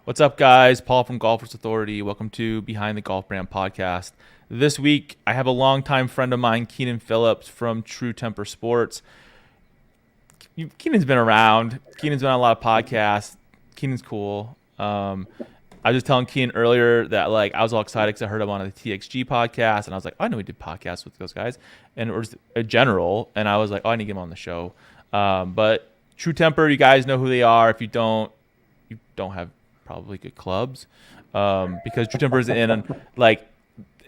What's up, guys? Paul from Golfers Authority. Welcome to Behind the Golf Brand podcast. This week, I have a longtime friend of mine, Keenan Phillips from Tremper Sports. Keenan's been around. Keenan's been on a lot of podcasts. Keenan's cool. I was just telling Keenan earlier that I was all excited because I heard him on the TXG podcast, and I was like, I know we did podcasts with those guys, and it was a general, and I was like, I need to get him on the show. But Tremper, you guys know who they are. If you don't have probably good clubs, because Tremper is in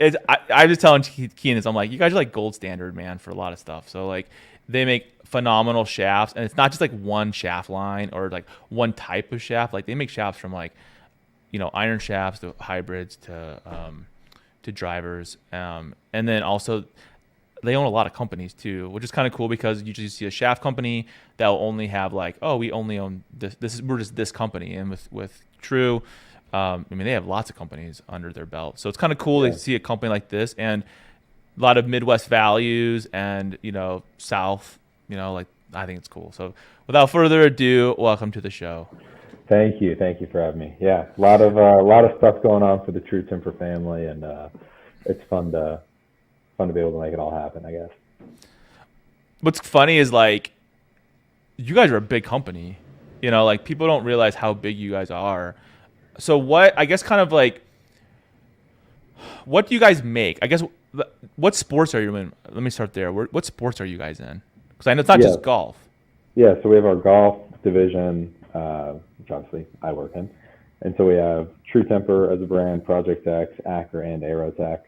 I just telling Keenan, I'm like, you guys are like gold standard, man, for a lot of stuff. So they make phenomenal shafts, and it's not just one shaft line or one type of shaft. They make shafts from iron shafts to hybrids to drivers, and then also they own a lot of companies too, which is kind of cool because you usually see a shaft company that will only have we only own this. We're just this company, and with True, they have lots of companies under their belt. So it's kind of cool to see a company like this and a lot of Midwest values and South. I think it's cool. So without further ado, welcome to the show. Thank you for having me. Yeah, a lot of stuff going on for the Tremper family, and it's fun to be able to make it all happen, I guess. What's funny is you guys are a big company. People don't realize how big you guys are. So what do you guys make? I guess what sports are you in? Let me start there. What sports are you guys in? Because I know it's not just golf. Yeah, so we have our golf division, which obviously I work in. And so we have Tremper as a brand, Project X, Accra, and Aerotech.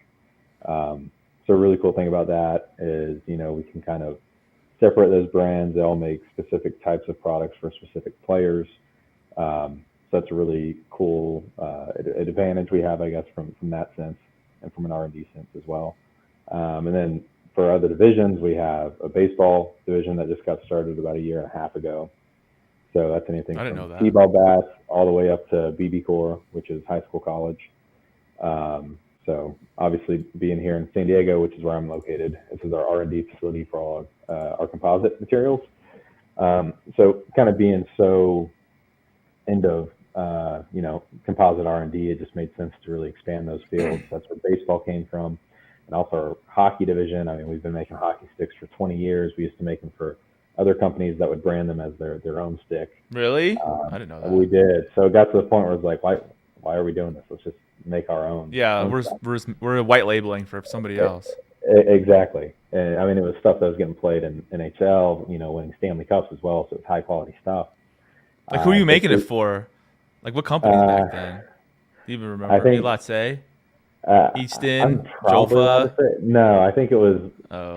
So a really cool thing about that is, we can kind of separate those brands. They all make specific types of products for specific players. So that's a really cool advantage we have, I guess, from that sense and from an R&D sense as well. And then for other divisions, we have a baseball division that just got started about a year and a half ago. So that's anything from T-ball bats all the way up to BB Core, which is high school, college. So obviously being here in San Diego, which is where I'm located, this is our R&D facility for all our composite materials. So kind of being so into, composite R&D, it just made sense to really expand those fields. That's where baseball came from. And also our hockey division. We've been making hockey sticks for 20 years. We used to make them for other companies that would brand them as their own stick. Really? I didn't know that. We did. So it got to the point where it was why are we doing this? Let's just make our own. Yeah, we're white labeling for somebody else. Exactly. And it was stuff that was getting played in NHL, winning Stanley Cups as well. So it's high quality stuff. Who are you making it for? What companies back then? Do you even remember? I think, let's say Easton, Jofa. No, I think it was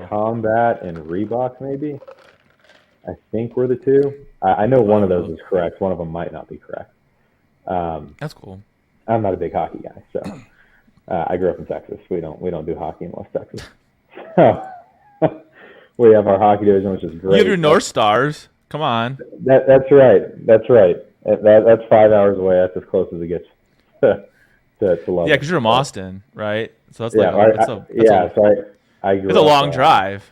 Combat and Reebok, maybe. I think we're the two. I know one of those is correct. One of them might not be correct. That's cool. I'm not a big hockey guy, so I grew up in Texas. We don't do hockey in West Texas. So we have our hockey division, which is great. You have your North Stars. Come on. That's right. That's 5 hours away. That's as close as it gets to love. Yeah, because you're from Austin, right? So that's I grew it's a long drive.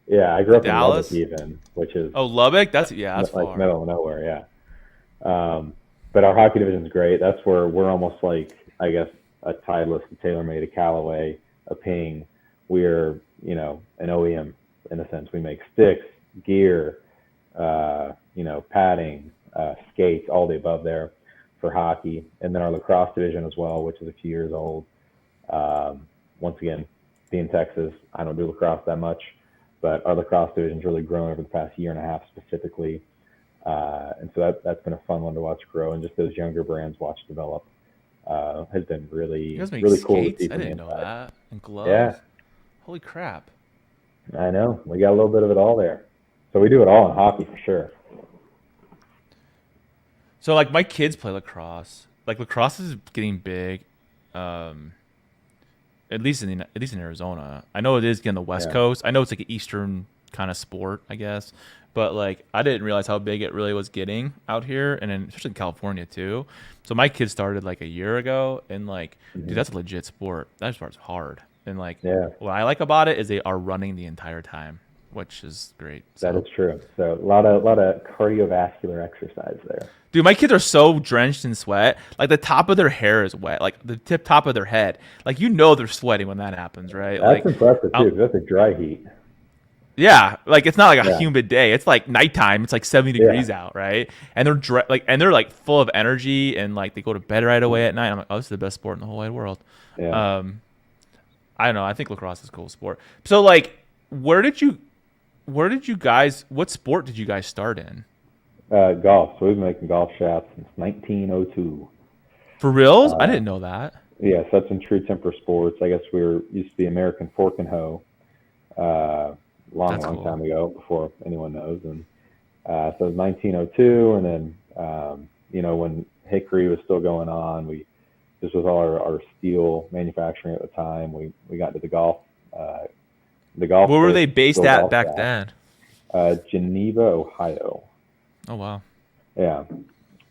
Yeah, I grew up Dallas? in Lubbock even, which is Lubbock. That's far. Middle of nowhere. Yeah. But our hockey division is great. That's where we're almost I guess, a Titleist, a TaylorMade, a Callaway, a Ping. We're an OEM in a sense. We make sticks, gear, padding, skates, all the above there for hockey. And then our lacrosse division as well, which is a few years old. Once again, being Texas, I don't do lacrosse that much, but our lacrosse division's really grown over the past year and a half specifically. And so that's been a fun one to watch grow, and just those younger brands watch develop has been really cool to see. I didn't know that. And gloves. Yeah. Holy crap. I know. We got a little bit of it all there. So we do it all in hockey for sure. So my kids play lacrosse. Lacrosse is getting big, at least in Arizona. I know it is getting the West Coast. I know it's an Eastern kind of sport, I guess. But I didn't realize how big it really was getting out here, and especially in California too. So my kids started a year ago, and dude, that's a legit sport. That sport's hard, and what I like about it is they are running the entire time. which is great. That is true. So a lot of cardiovascular exercise there. Dude, my kids are so drenched in sweat. Like the top of their hair is wet. Like the top of their head. Like they're sweating when that happens, right? That's like impressive too. That's a dry heat. Yeah, like it's not like a humid day. It's like nighttime. It's like 70 degrees out, right? And they're like full of energy and like they go to bed right away at night. I'm like, oh, this is the best sport in the whole wide world. Yeah. I don't know. I think lacrosse is a cool sport. So like, what sport did you guys start in? Golf. So we've been making golf shafts since 1902. For reals? I didn't know that. Yeah, so that's in True Temper Sports. I guess used to be American Fork and Hoe. Long time ago, before anyone knows. And so it was 1902, and then when hickory was still going on, this was all our steel manufacturing at the time. We got into the golf. Where were they based at back then? Geneva, Ohio. Oh wow. Yeah,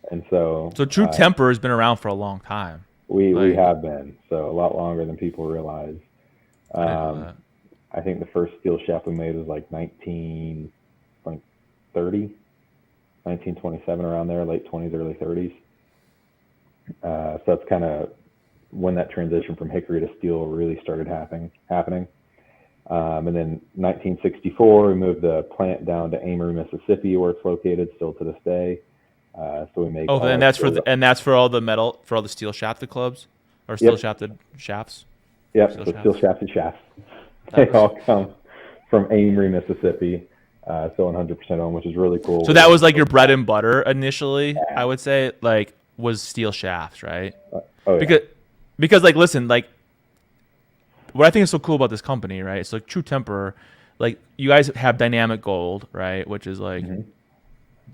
and so True Temper has been around for a long time. We have been, so a lot longer than people realize. I think the first steel shaft we made was like 1927, around there, late 20s, early 30s. So that's kind of when that transition from hickory to steel really started happening. And then 1964, we moved the plant down to Amory, Mississippi, where it's located still to this day. So we make. Oh, and that's for all the steel shafted clubs or steel shafted shafts. Yep, steel shafted shafts. They all come from Amory, Mississippi. Still 100% owned, which is really cool. So that was like your bread and butter initially. Yeah. I would say like was steel shafts, right? Because like listen, like what I think is so cool about this company, right? It's like True Temper, like you guys have dynamic gold, right? Which is like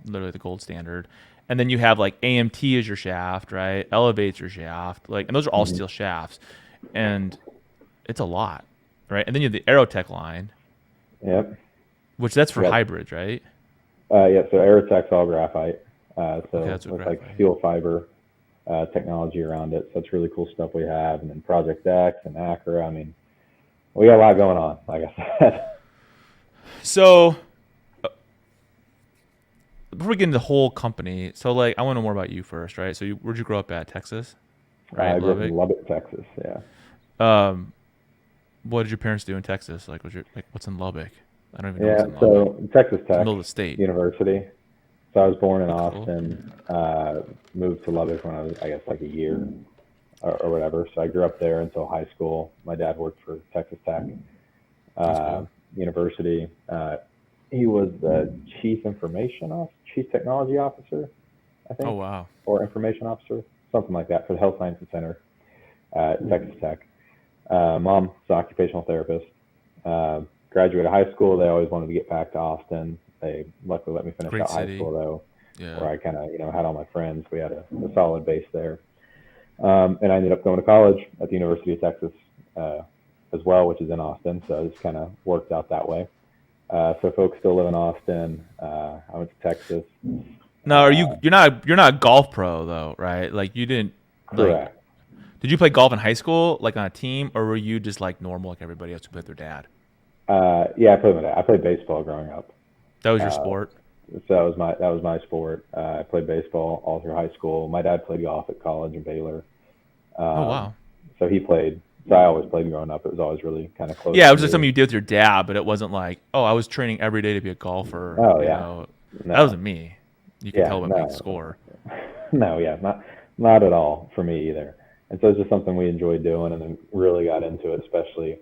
literally the gold standard. And then you have like AMT as your shaft, right? Elevate's your shaft, like, and those are all steel shafts, and it's a lot, right? And then you have the Aerotech line. Yep. Which that's for hybrids, right? Yeah. So Aerotech's all graphite. It's graphite. like steel fiber technology around it. So it's really cool stuff we have. And then Project X and Accra. I mean, we got a lot going on, like I said. So before we get into the whole company, so like I want to know more about you first, right? So where'd you grow up at? Texas, right? I grew up in Lubbock, Texas. Yeah. What did your parents do in Texas? Like, what's in Lubbock? I don't even know. Yeah, what's in Lubbock. so Texas Tech, middle of the state University. So I was born in Austin, moved to Lubbock when I was, I guess, like a year or whatever. So I grew up there until high school. My dad worked for Texas Tech University. He was the chief technology officer, I think. Oh, wow. Or information officer, something like that, for the Health Sciences Center at Texas Tech. Mom's an occupational therapist. Graduated high school. They always wanted to get back to Austin. They luckily let me finish out high school, though, where I kind of, had all my friends. We had a solid base there. And I ended up going to college at the University of Texas as well, which is in Austin. So it just kind of worked out that way. So folks still live in Austin. I went to Texas. Now, you're not a golf pro though, right? Like you didn't. Correct. Did you play golf in high school, like on a team, or were you just like normal, like everybody else who played with their dad? Yeah, I played baseball growing up. That was your sport? So that was my sport. I played baseball all through high school. My dad played golf at college in Baylor. Oh wow! So he played. So I always played growing up. It was always really kind of close. Yeah, it was like something you did with your dad, but it wasn't like, oh, I was training every day to be a golfer. Oh yeah, No. That wasn't me. You can tell by my score. No, yeah, not at all for me either. And so it's just something we enjoyed doing, and then really got into it, especially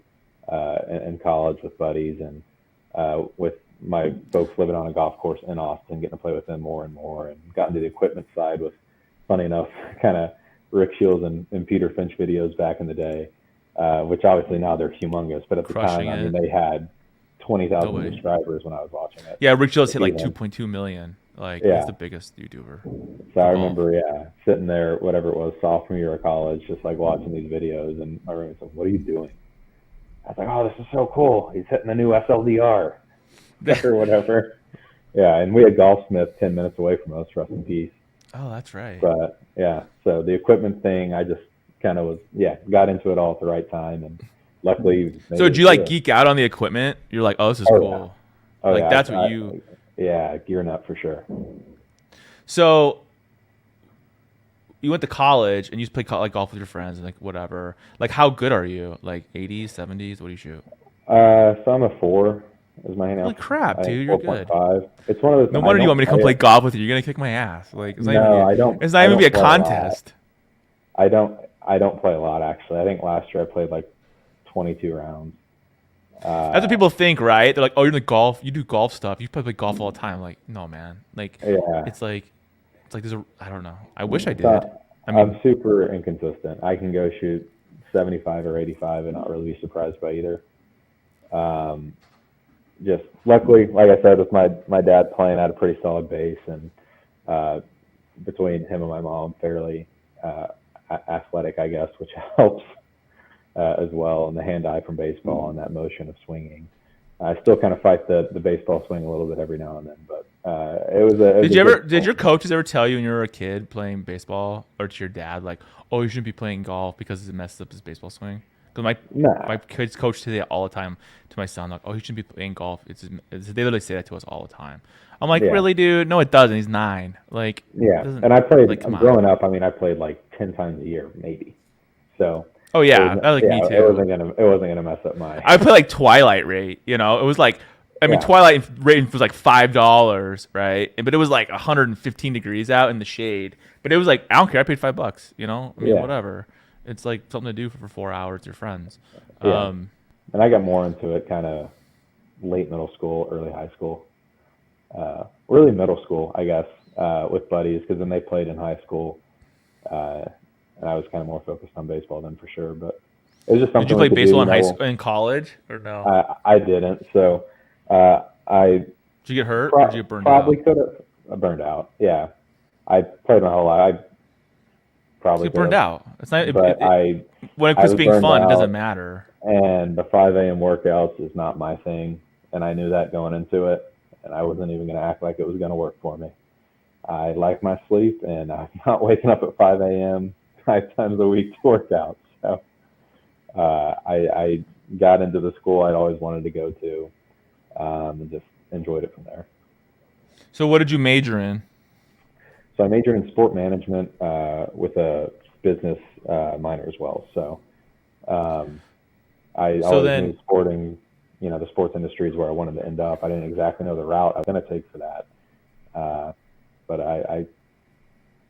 in college with buddies and with my folks living on a golf course in Austin, getting to play with them more and more, and got into the equipment side with, funny enough, kind of Rick Shields and Peter Finch videos back in the day, which obviously now they're humongous, but at the time, I mean, they had 20,000 subscribers when I was watching it. Yeah, Rick Shields hit like 2.2 million. Like, he's the biggest YouTuber. So I remember, sitting there, whatever it was, sophomore year of college, just like watching these videos, and my roommate said, "What are you doing?" I was like, "Oh, this is so cool. He's hitting the new SLDR." Or whatever. Yeah, and we had Golfsmith 10 minutes away from us, rest in peace. Oh, that's right. But yeah, so the equipment thing, I just kind of got into it all at the right time, and luckily. So did you like geek out on the equipment? You're like, oh, this is cool. Oh Like yeah, that's what you. yeah, gearing up for sure. So you went to college and you just play like golf with your friends and like whatever. Like how good are you? Like 80s, 70s? What do you shoot? So I'm a 4 is my Holy handicap. crap, I think dude, you're good. 4.5. It's one of those. No I wonder you want don't me to come play play it. golf with you. You're gonna kick my ass. Like it's not even. No, It's not I even be don't a play a lot. contest. I don't play a lot actually. I think last year I played like 22 rounds. That's what people think, right? They're like, "Oh, you're in the golf. You do golf stuff. You play golf all the time." Like, no, man. Like, Yeah. it's like there's a. I don't know. I wish I did. So I I'm mean, super inconsistent. I can go shoot 75 or 85 and not really be surprised by either. Um, just luckily, like I said, with my dad playing at a pretty solid base, and uh, between him and my mom, fairly athletic, I guess, which helps as well. And the hand-eye from baseball and that motion of swinging. I still kind of fight the baseball swing a little bit every now and then, but it was a. did you ever? Did your coaches ever tell you when you were a kid playing baseball, or to your dad, like, "Oh, you shouldn't be playing golf because it messes up his baseball swing"? Because my Nah. kids coach say that all the time to my son, like, "Oh, you shouldn't be playing golf." They literally say that to us all the time. I'm like, Yeah. really, dude? No, it doesn't. He's 9. Like, Yeah. doesn't And I played like come on. growing up. I mean, I played like 10 times a year, maybe. So Oh yeah, I like me it too. wasn't gonna mess up my. I play like Twilight rate. You know, it was like, I mean, Yeah. Twilight rate was like $5, right? But it was like 115 degrees out in the shade. But it was like, I don't care. I paid $5. You know, I mean, Yeah. whatever. It's like something to do for 4 hours with your friends. Yeah. And I got more into it kind of late middle school, early high school, early middle school, I guess, with buddies, because then they played in high school, and I was kind of more focused on baseball then for sure. But it was just something. Did you play we could baseball do, in high school, in college, or no? I didn't. So I Did you get hurt or did you get burned probably out? could have burned out. Yeah, I played my whole life. I You probably get could burned have, out. It's not. but When it I quits was being burned fun, it doesn't out, matter. and the 5 a.m. workouts is not my thing, and I knew that going into it, and I wasn't even going to act like it was going to work for me. I like my sleep, and I'm not waking up at 5 a.m. 5 times a week to work out. So I got into the school I'd always wanted to go to, and just enjoyed it from there. So what did you major in? So I majored in sport management with a business minor as well. So I always knew the sports industry is where I wanted to end up. I didn't exactly know the route I was going to take for that. But I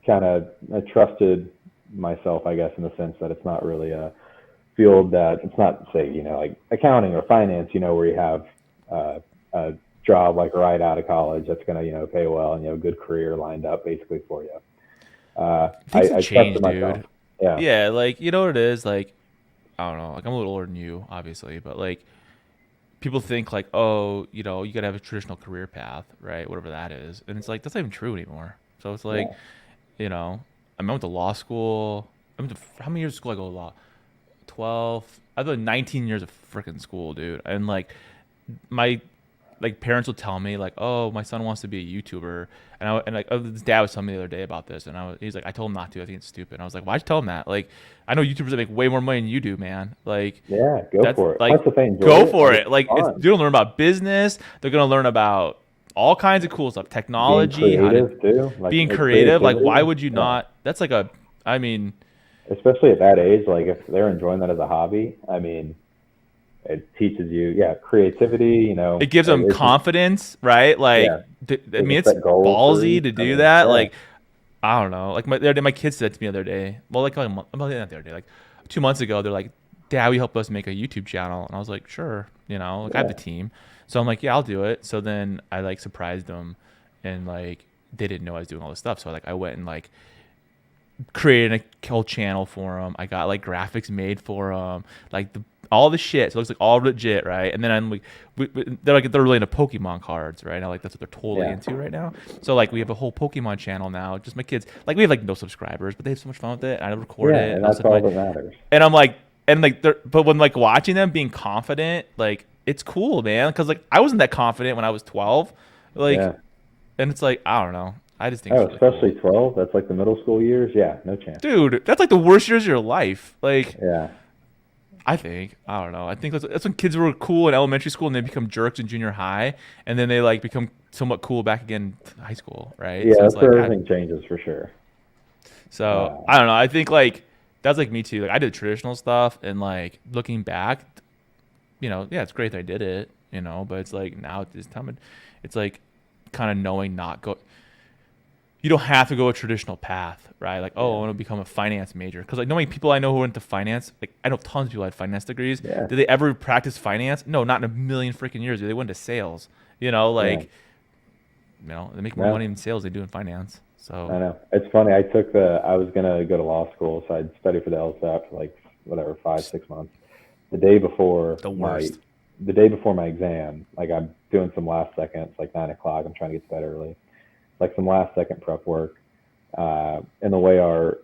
kind of trusted myself, I guess, in the sense that it's not really a field that it's not, say, like accounting or finance, where you have a job like right out of college that's going to, pay well and, a good career lined up basically for you. Things I have changed, trusted myself. dude. Yeah. Yeah, like you know what it is. Like I don't know. Like I'm a little older than you, obviously, but like people think like, oh, you gotta have a traditional career path, right? Whatever that is, and it's like that's not even true anymore. So it's like, I went to law school. How many years of school I go to law? 12. I've done 19 years of freaking school, dude. And like my parents will tell me like, oh, my son wants to be a YouTuber, his dad was telling me the other day about this, and he's like, I told him not to. I think it's stupid. And I was like, why'd you tell him that? Like, I know YouTubers that make way more money than you do, man. Like, yeah, go for it. Like, that's the thing. Go for it. Like, you're gonna learn about business. They're gonna learn about all kinds of cool stuff, technology, being creative. Like, why would you not? That's like especially at that age, like if they're enjoying that as a hobby, I mean, it teaches you, creativity, It gives them confidence, right? Like, I mean, it's ballsy to do that. Yeah. Like, I don't know. Like, my kids said to me the other day, well, not the other day, like 2 months ago, they're like, Dad, will you help us make a YouTube channel? And I was like, sure. I have the team. So I'm like, yeah, I'll do it. So then I like surprised them, and like they didn't know I was doing all this stuff. So I went and like created a whole channel for them. I got like graphics made for them, like all the shit. So it looks like all legit, right? And then I'm like, they're really into Pokemon cards, right? Now, like that's what they're totally into right now. So like we have a whole Pokemon channel now. Just my kids, like we have like no subscribers, but they have so much fun with it. I record it, and that's all that matters. And I'm like, but when like watching them being confident, like it's cool, man. Because like I wasn't that confident when I was 12, like, and it's like I don't know. I just think it's really especially cool. 12. That's like the middle school years. Yeah, no chance, dude. That's like the worst years of your life. Like, I don't know. I think that's when kids were cool in elementary school and they become jerks in junior high, and then they like become somewhat cool back again in high school, right? Yeah, So it's that's like, where God. everything changes for sure. So I don't know. I think like that's like me too. Like I did traditional stuff, and like looking back, yeah, it's great that I did it, but it's like now at this time, it's like kind of knowing not go. You don't have to go a traditional path, right? Like, oh, I want to become a finance major. Because like knowing people I know who went to finance, like I know tons of people who had finance degrees. Yeah. Did they ever practice finance? No, not in a million freaking years. They went to sales. Like, they make more money in sales than they do in finance. So I know. It's funny. I was gonna go to law school, so I'd study for the LSAT for like whatever 5-6 months. The day before the worst. The day before my exam, like I'm doing some last second. It's like 9 o'clock. I'm trying to get to bed early. Like some last second prep work. And the way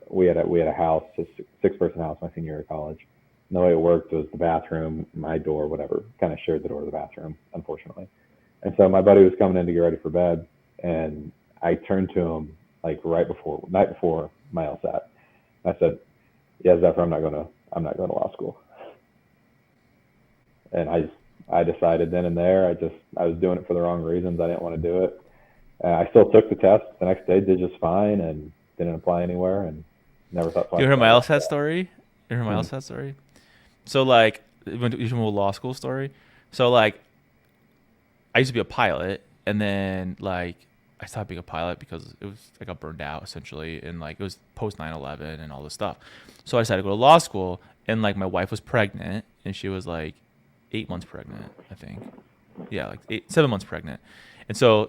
we had a house, a 6-person house my senior year of college. And the way it worked was the bathroom, my door, whatever, kind of shared the door to the bathroom, unfortunately. And so my buddy was coming in to get ready for bed, and I turned to him like night before my LSAT. I said, "Yeah, Zephyr, I'm not going to law school." And I decided then and there, I was doing it for the wrong reasons. I didn't want to do it. I still took the test the next day, did just fine, and didn't apply anywhere, and never thought twice. You heard my LSAT story? So like, you went to law school story. So like, I used to be a pilot, and then like I stopped being a pilot because I got burned out essentially, and like it was post 9/11 and all this stuff. So I decided to go to law school, and like my wife was pregnant, and she was like 8 months pregnant, I think. Yeah, like 7 months pregnant. And so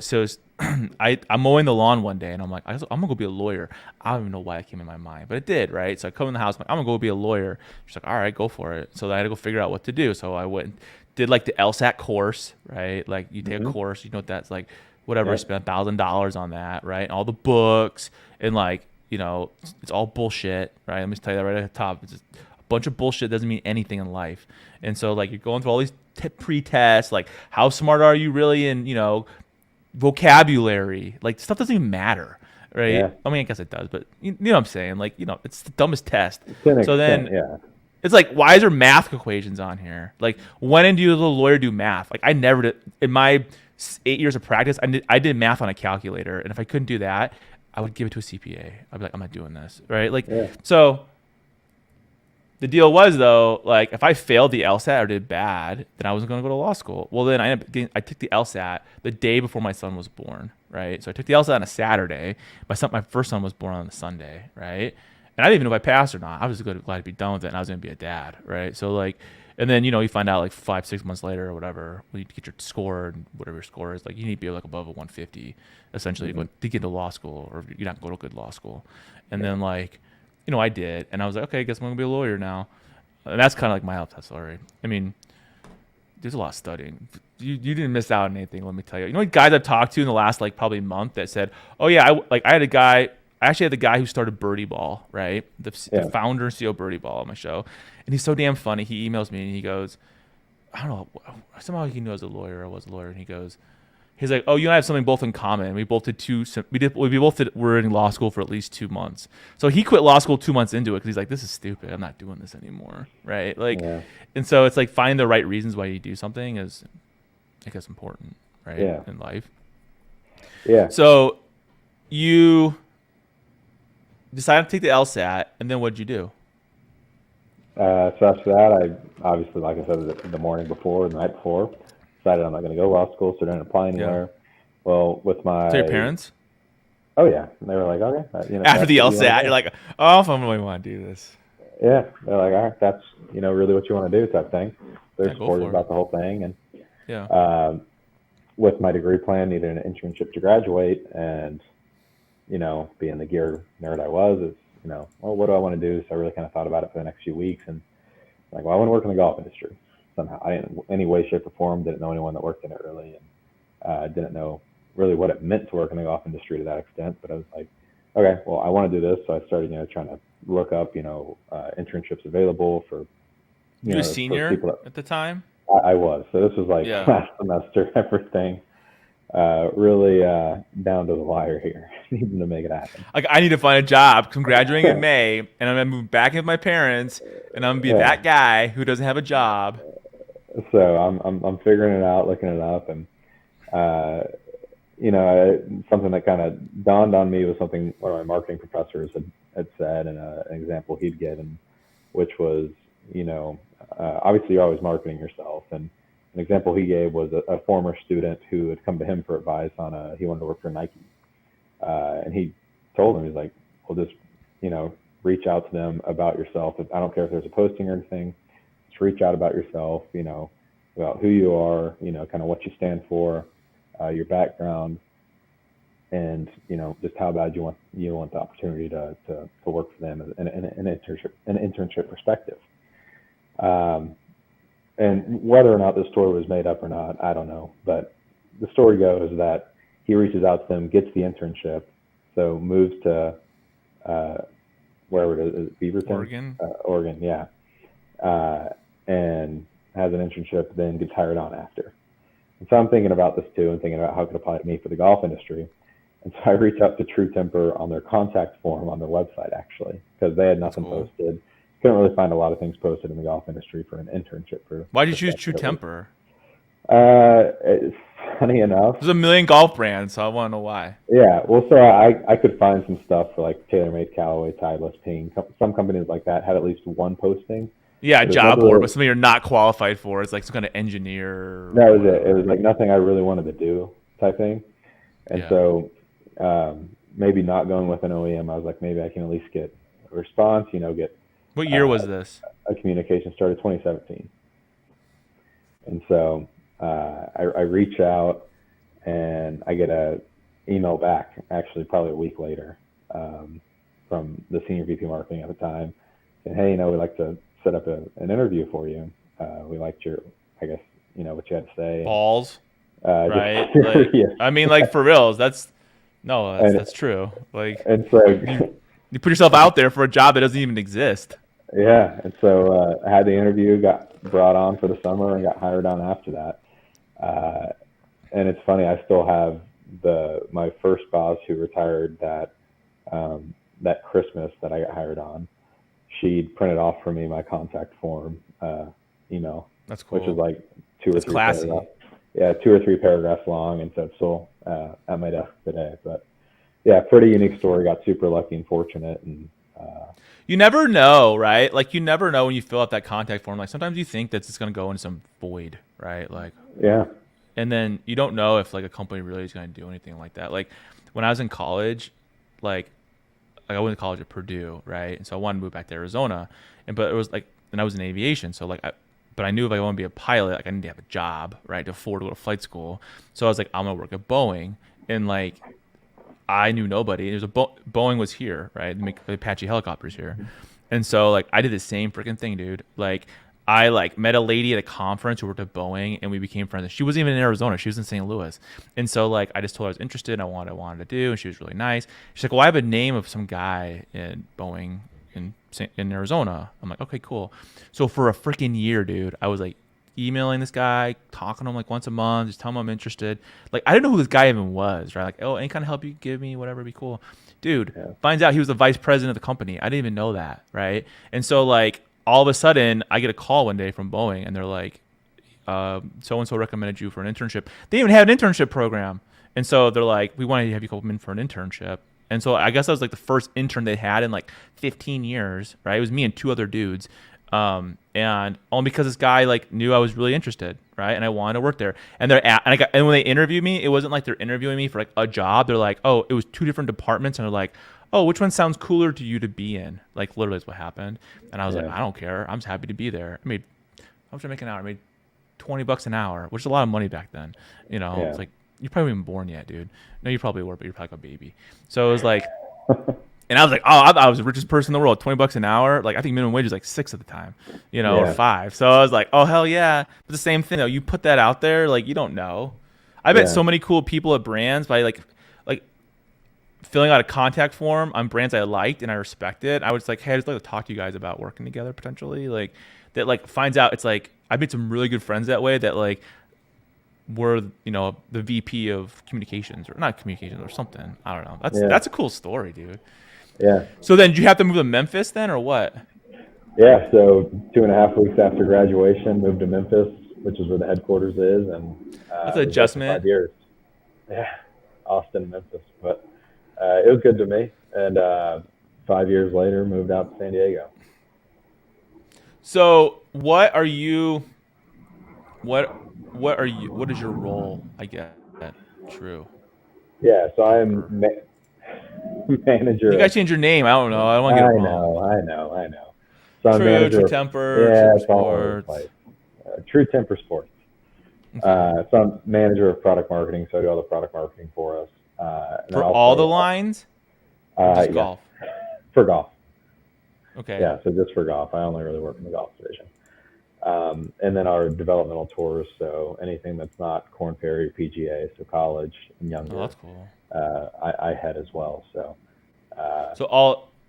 I'm mowing the lawn one day, and I'm like, I'm gonna go be a lawyer. I don't even know why it came in my mind, but it did, right? So I come in the house, I'm gonna go be a lawyer. She's like, all right, go for it. So I had to go figure out what to do. So I went and did like the LSAT course, right? Like you take a course, you know what that's like, whatever. I spent $1,000 on that, right? And all the books, and like, it's all bullshit, right? Let me tell you that right at the top. It's just a bunch of bullshit. Doesn't mean anything in life. And so like you're going through all these pre-tests, like how smart are you really in, vocabulary? Like stuff doesn't even matter, right? Yeah. I mean, I guess it does, but you know what I'm saying? Like, it's the dumbest test. So then it's like, why is there math equations on here? Like, when do you as a lawyer do math? Like, I never did. In my 8 years of practice, I did math on a calculator, and if I couldn't do that, I would give it to a CPA. I'd be like, I'm not doing this, right? Like, so the deal was, though, like if I failed the LSAT or did bad, then I wasn't going to go to law school. Well, then I took the LSAT the day before my son was born, right? So I took the LSAT on a Saturday. My first son was born on a Sunday, right? And I didn't even know if I passed or not. I was glad to be done with it, and I was going to be a dad, right? So like, and then you find out like 5-6 months later or whatever, when you get your score and whatever your score is, like you need to be like above a 150 essentially to get into law school, or you're not going to go to good law school. And then like, I did, and I was like, okay, I guess I'm gonna be a lawyer now. And that's kind of like my LSAT story. I mean, there's a lot of studying. You didn't miss out on anything. Let me tell you. Guys I've talked to in the last like probably month that said, oh yeah, I actually had the guy who started Birdie Ball, right? The founder and CEO of Birdie Ball on my show, and he's so damn funny. He emails me and he goes, I don't know, somehow he knows a lawyer or was a lawyer, and he's like, oh, you and I have something both in common. We both were in law school for at least 2 months. So he quit law school 2 months into it because he's like, this is stupid. I'm not doing this anymore, right? Like, and so it's like finding the right reasons why you do something is, I guess, important, right? In life. Yeah. So you decided to take the LSAT, and then what'd you do? So after that, I obviously, like I said, the morning before, the night before, decided I'm not going to go to law school, so I didn't apply anywhere. Well, with my... To your parents? Oh, yeah. And they were like, okay. After the LSAT, you're like, oh, if I really want to do this. Yeah. They're like, all right, that's, really what you want to do type thing. They're supportive about the whole thing. And with my degree plan, needed an internship to graduate, and, being the gear nerd I was, it's, well, what do I want to do? So I really kind of thought about it for the next few weeks, and like, well, I want to work in the golf industry somehow. I didn't, any way, shape, or form, didn't know anyone that worked in it really, and didn't know really what it meant to work in the golf industry to that extent. But I was like, okay, well, I want to do this. So I started, trying to look up, internships available for. You were a senior at the time? I was. So this was like last semester, everything. really down to the wire here, needing to make it happen. Like, I need to find a job. 'Cause I'm graduating in May, and I'm gonna move back in with my parents, and I'm gonna be Yeah. that guy who doesn't have a job. So I'm figuring it out, looking it up, and you know, something that kind of dawned on me was something one of my marketing professors had said, and an example he'd given, which was, you know, obviously you're always marketing yourself, and an example he gave was a former student who had come to him for advice on he wanted to work for Nike, and he told him, he's like, well, just, you know, reach out to them about yourself. I don't care if there's a posting or anything, just reach out about yourself, you know, about who you are, you know, kind of what you stand for, your background, and, you know, just how bad you want the opportunity to work for them in an internship perspective. And whether or not the story was made up or not, I don't know. But the story goes that he reaches out to them, gets the internship, so moves to wherever it is Beaverton, Oregon, yeah, and has an internship, then gets hired on after. And so I'm thinking about this too, and thinking about how it could apply to me for the golf industry. And so I reached out to True Temper on their contact form on their website, actually, because they had nothing posted. Couldn't really find a lot of things posted in the golf industry for an internship. Why did you choose True Temper? It's funny enough. There's a million golf brands, so I want to know why. Yeah, well, so I could find some stuff for like TaylorMade, Callaway, Titleist, Ping. Some companies like that had at least one posting. Yeah, a job board, but something you're not qualified for. It's like some kind of engineer. That was it. It was like nothing I really wanted to do type thing. And so maybe not going with an OEM, I was like, maybe I can at least get a response, you know, get. What year was this? A communication started 2017. And so I reach out and I get a email back, actually probably a week later, from the senior VP marketing at the time, saying, hey, you know, we'd like to set up an interview for you. We liked your, I guess, you know, what you had to say. Balls, right? Just, like, yeah. I mean, like, for reals, that's true. Like, and so you put yourself out there for a job that doesn't even exist. Yeah, and so I had the interview, got brought on for the summer, and got hired on after that. And it's funny, I still have my first boss who retired that Christmas that I got hired on. She printed off for me my contact form email. That's cool. Which was like two or three paragraphs long, and so it's still at my desk today. But yeah, pretty unique story. Got super lucky and fortunate, and you never know, right? Like, you never know when you fill out that contact form. Like, sometimes you think that it's going to go into some void, right? Like, yeah. And then you don't know if, like, a company really is going to do anything like that. Like, when I was in college, like I went to college at Purdue, right? And so I wanted to move back to Arizona. But it was like, and I was in aviation. So, like, but I knew if I wanted to be a pilot, like, I needed to have a job, right, to afford to go to flight school. So I was like, I'm going to work at Boeing. And, like, I knew nobody. There's Boeing was here, right? They make the Apache helicopters here. And so, like, I did the same freaking thing, dude. Like, I, like, met a lady at a conference who worked at Boeing, and we became friends. She wasn't even in Arizona. She was in St. Louis. And so, like, I just told her I was interested and what I wanted to do, and she was really nice. She's like, well, I have a name of some guy in Boeing in Arizona. I'm like, okay, cool. So for a freaking year, dude, I was, like, emailing this guy, talking to him like once a month, just telling him I'm interested. Like, I didn't know who this guy even was, right? Like, oh, any kind of help you give me, whatever, be cool. Dude, finds out he was the vice president of the company. I didn't even know that, right? And so, like, all of a sudden, I get a call one day from Boeing, and they're like, so-and-so recommended you for an internship. They even had an internship program. And so they're like, we want to have you come in for an internship. And so I guess I was like the first intern they had in like 15 years, right? It was me and two other dudes. And only because this guy like knew I was really interested, right? And I wanted to work there. And and when they interviewed me, it wasn't like they're interviewing me for like a job. They're like, oh, it was two different departments, and they're like, oh, which one sounds cooler to you to be in? Like, literally is what happened. And I was like, I don't care. I'm just happy to be there. I made, how much did I make an hour? I made $20 an hour, which is a lot of money back then. You know, it's like, you're probably even born yet, dude. No, you probably were, but you're probably like a baby. So it was like, and I was like, oh, I was the richest person in the world, $20 an hour. Like, I think minimum wage was like $6 at the time, you know, or $5. So I was like, oh, hell yeah. But the same thing, though, you put that out there, like, you don't know. I met so many cool people at brands by like filling out a contact form on brands I liked and I respected. I was like, hey, I'd just like to talk to you guys about working together potentially. Like, that like finds out it's like, I made some really good friends that way that like, were, the VP of communications, or not communications, or something. I don't know. Yeah. That's a cool story, dude. Yeah. So then, did you have to move to Memphis then, or what? Yeah. So 2.5 weeks after graduation, moved to Memphis, which is where the headquarters is, and That's an was there for adjustment. 5 years. Yeah. Austin, Memphis, but it was good to me. And 5 years later, moved out to San Diego. So what are you? What are you? What is your role? I guess. True. Yeah. So I'm Tremper. manager You guys of. changed your name. I don't know. I don't want to get I it wrong. know, I know, I know. So I'm True manager of. Temper. Yeah, True it's all over the Sports. place. True Temper Sports. Okay. So I'm manager of product marketing, so I do all the product marketing for us. And then For all the also, lines, or just yeah, golf? for golf. Okay. Yeah, so just for golf. I only really work in the golf division. And then our developmental tours, so anything that's not Corn Ferry, PGA, so college and Oh, younger, that's cool. I head as well. So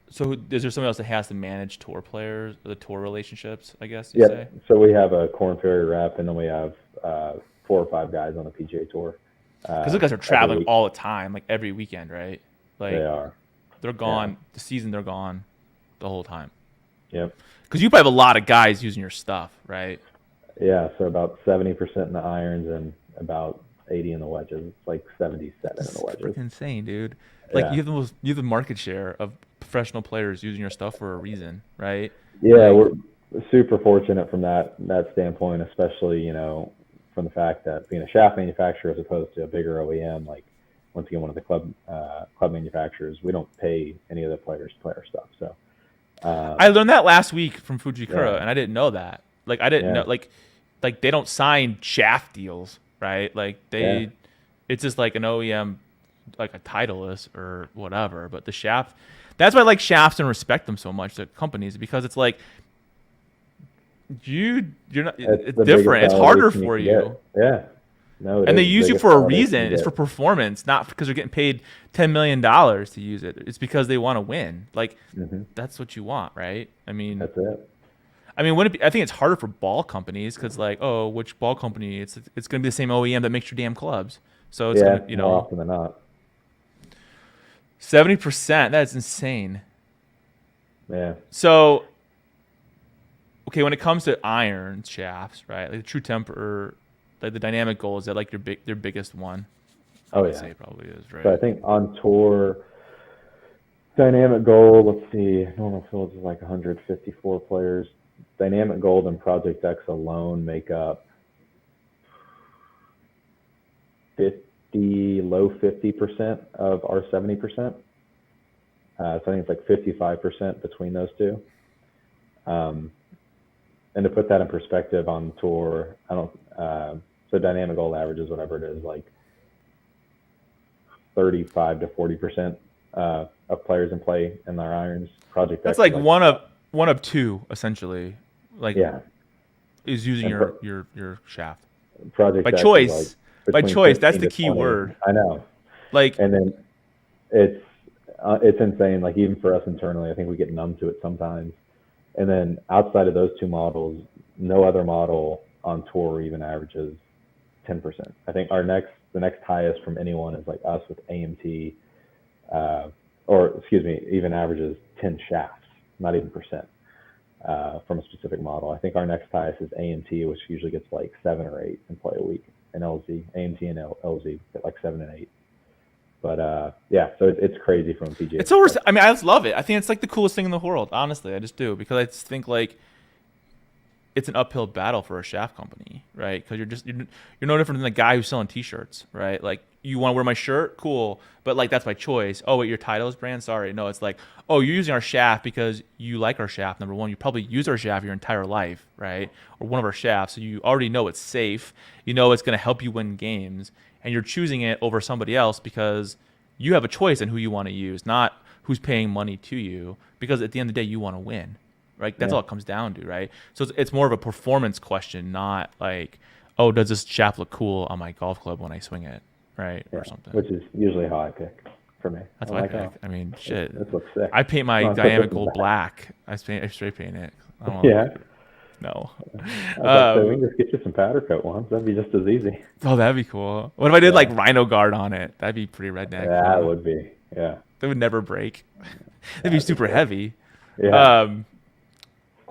So is there somebody else that has to manage tour players, or the tour relationships? I guess you yeah, say. so we have a Corn Ferry rep, and then we have 4 or 5 guys on the PGA tour. Because those guys are Every traveling week. all the time, like every weekend, right? Like They are. they're gone. The season, they're gone the whole time. Yep. Because you probably have a lot of guys using your stuff, right? Yeah, so about 70% in the irons and about 80 in the wedges. It's like 77 in This the is wedges. freaking insane, dude. Like Yeah. you have the market share of professional players using your stuff for a reason, right? Yeah, Like, we're super fortunate from that standpoint, especially, from the fact that being a shaft manufacturer as opposed to a bigger OEM, like once again one of the club manufacturers, we don't pay any of the players to play our stuff. So I learned that last week from Fujikura, yeah, and I didn't know that. Like I didn't yeah, know like they don't sign shaft deals, right? Like yeah, it's just like an OEM, like a Titleist or whatever. But the shaft, that's why I like shafts and respect them so much, the companies, because it's like you're not. It's the biggest different. It's harder validation for can you. get. Yeah, no, it And they is the use you biggest for a validation reason. you It's for get. performance, not because they're getting paid $10 million to use it. It's because they want to win. Like Hmm. that's what you want, right? I mean, That's it. wouldn't it be, I think it's harder for ball companies because, like, oh, which ball company? It's going to be the same OEM that makes your damn clubs. So it's Yeah, going to, more often than not. 70%. That's insane. Yeah. So, okay, when it comes to iron shafts, right? Like the True Temper, like the Dynamic Gold, is that like their biggest one? I Oh would yeah. say it probably is, right? So I think on tour, Dynamic Gold, let's see, Normal Fields is like 154 players. Dynamic Gold and Project X alone make up low 50% of our 70%. So I think it's like 55% between those two. And to put that in perspective on tour, I don't, so Dynamic Gold averages whatever it is, like 35 to 40% of players in play in their irons. Project That's X is like like, one of two, essentially. Like, yeah. is using And your shaft Project by X is like choice. By between choice, that's 15 the to key 20. word. I know. Like, And then it's insane. Like even for us internally, I think we get numb to it sometimes. And then outside of those two models, no other model on tour even averages 10%. I think the next highest from anyone is like us with AMT, or excuse me, even averages 10 shafts, not even percent, from a specific model. I think our next highest is AMT, which usually gets like 7 or 8 in play a week, and LZ, AMT and LZ get like 7 and 8. But yeah, so it's crazy from a PGA. it's so. I just love it. I think it's like the coolest thing in the world. Honestly, I just do, because I just think like it's an uphill battle for a shaft company, right? Because you're no different than the guy who's selling T-shirts, right? Like, you want to wear my shirt, cool, but like that's by choice. Oh wait, your Titleist brand, sorry, no. It's like, oh, you're using our shaft because you like our shaft. Number one, you probably use our shaft your entire life, right? Or one of our shafts, so you already know it's safe. You know it's going to help you win games, and you're choosing it over somebody else because you have a choice in who you want to use, not who's paying money to you. Because at the end of the day, you want to win. Right, that's all it comes down to, right? So it's more of a performance question, not like, oh, does this shaft look cool on my golf club when I swing it, right, or something. Which is usually how I pick for me. That's I my like pick. how I mean, shit. this looks sick. I paint my Come on, put Dynamic this in Gold the bag. black. I spray paint it. I don't Yeah. No. I was about to say, we can just get you some powder coat ones. That'd be just as easy. Oh, that'd be cool. What if I did Yeah, like Rhino Guard on it? That'd be pretty redneck. that would be. Yeah, They would never break. They'd be that'd be super cool. heavy. Yeah,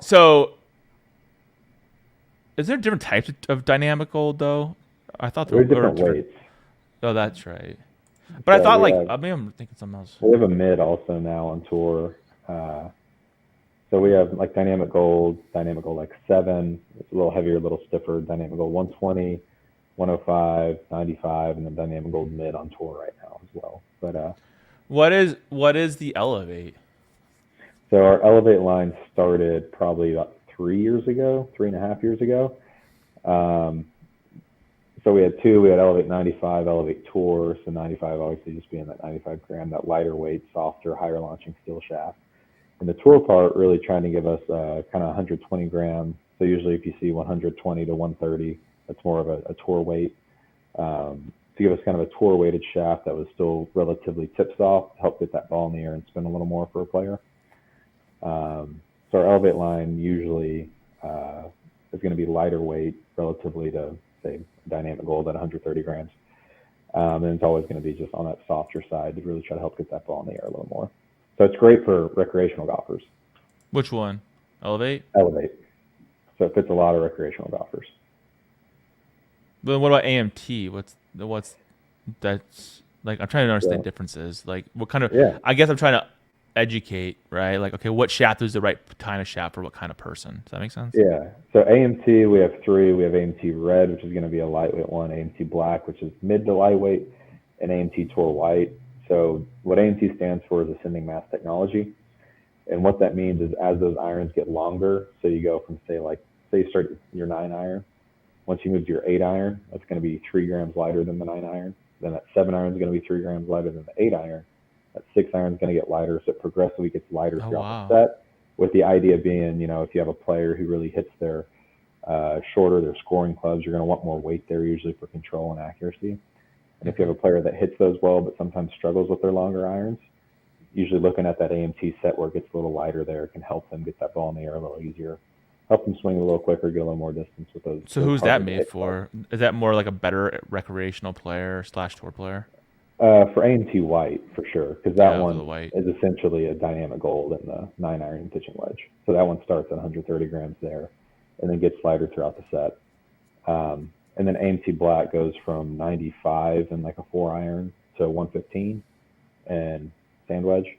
So is there different types of dynamic gold though? I thought there we're were different different. weights. Oh, that's right. But I So thought like maybe I'm thinking something else. we have a mid also now on tour. So we have like Dynamic Gold like 7. It's a little heavier, a little stiffer. Dynamic Gold 120, 105, 95, and then Dynamic Gold mid on tour right now as well. But What is the Elevate? so our Elevate line started probably about 3.5 years ago. So we had two. We had Elevate 95, Elevate Tour. So 95 obviously just being that 95 gram, that lighter weight, softer, higher launching steel shaft. And the Tour part really trying to give us kind of 120 gram. So usually if you see 120 to 130, that's more of a Tour weight. To give us kind of a Tour weighted shaft that was still relatively tip soft, help get that ball in the air and spin a little more for a player. So our Elevate line usually is going to be lighter weight relatively to, say, Dynamic Gold at 130 grams. And it's always going to be just on that softer side to really try to help get that ball in the air a little more. So it's great for recreational golfers. Which one? Elevate? Elevate. So it fits a lot of recreational golfers. But what about AMT? What's that's like? I'm trying to understand So, differences. Like what kind of? yeah. I guess I'm trying to educate, right? Like okay, what shaft is the right kind of shaft for what kind of person? Does that make sense? Yeah. So AMT, we have 3. We have AMT Red, which is going to be a lightweight one, AMT Black, which is mid to lightweight, and AMT Tour White. So what AMT stands for is Ascending Mass Technology. And what that means is as those irons get longer, so you go from say you start your 9 iron, once you move to your 8 iron, that's going to be 3 grams lighter than the 9 iron. Then that 7 iron is going to be 3 grams lighter than the 8 iron. That 6 iron is going to get lighter, so it progressively gets lighter Oh throughout wow. the set. With the idea being, if you have a player who really hits their shorter, their scoring clubs, you're going to want more weight there usually for control and accuracy. And if you have a player that hits those well but sometimes struggles with their longer irons, usually looking at that AMT set where it gets a little lighter there can help them get that ball in the air a little easier, help them swing a little quicker, get a little more distance with those. So who's that made for? Is that more like a better recreational player / tour player? For AMT White, for sure, because that one white. is essentially a Dynamic Gold in the 9 iron pitching wedge. So that one starts at 130 grams there and then gets lighter throughout the set. And then AMT Black goes from 95 and like a 4 iron to 115 and sand wedge.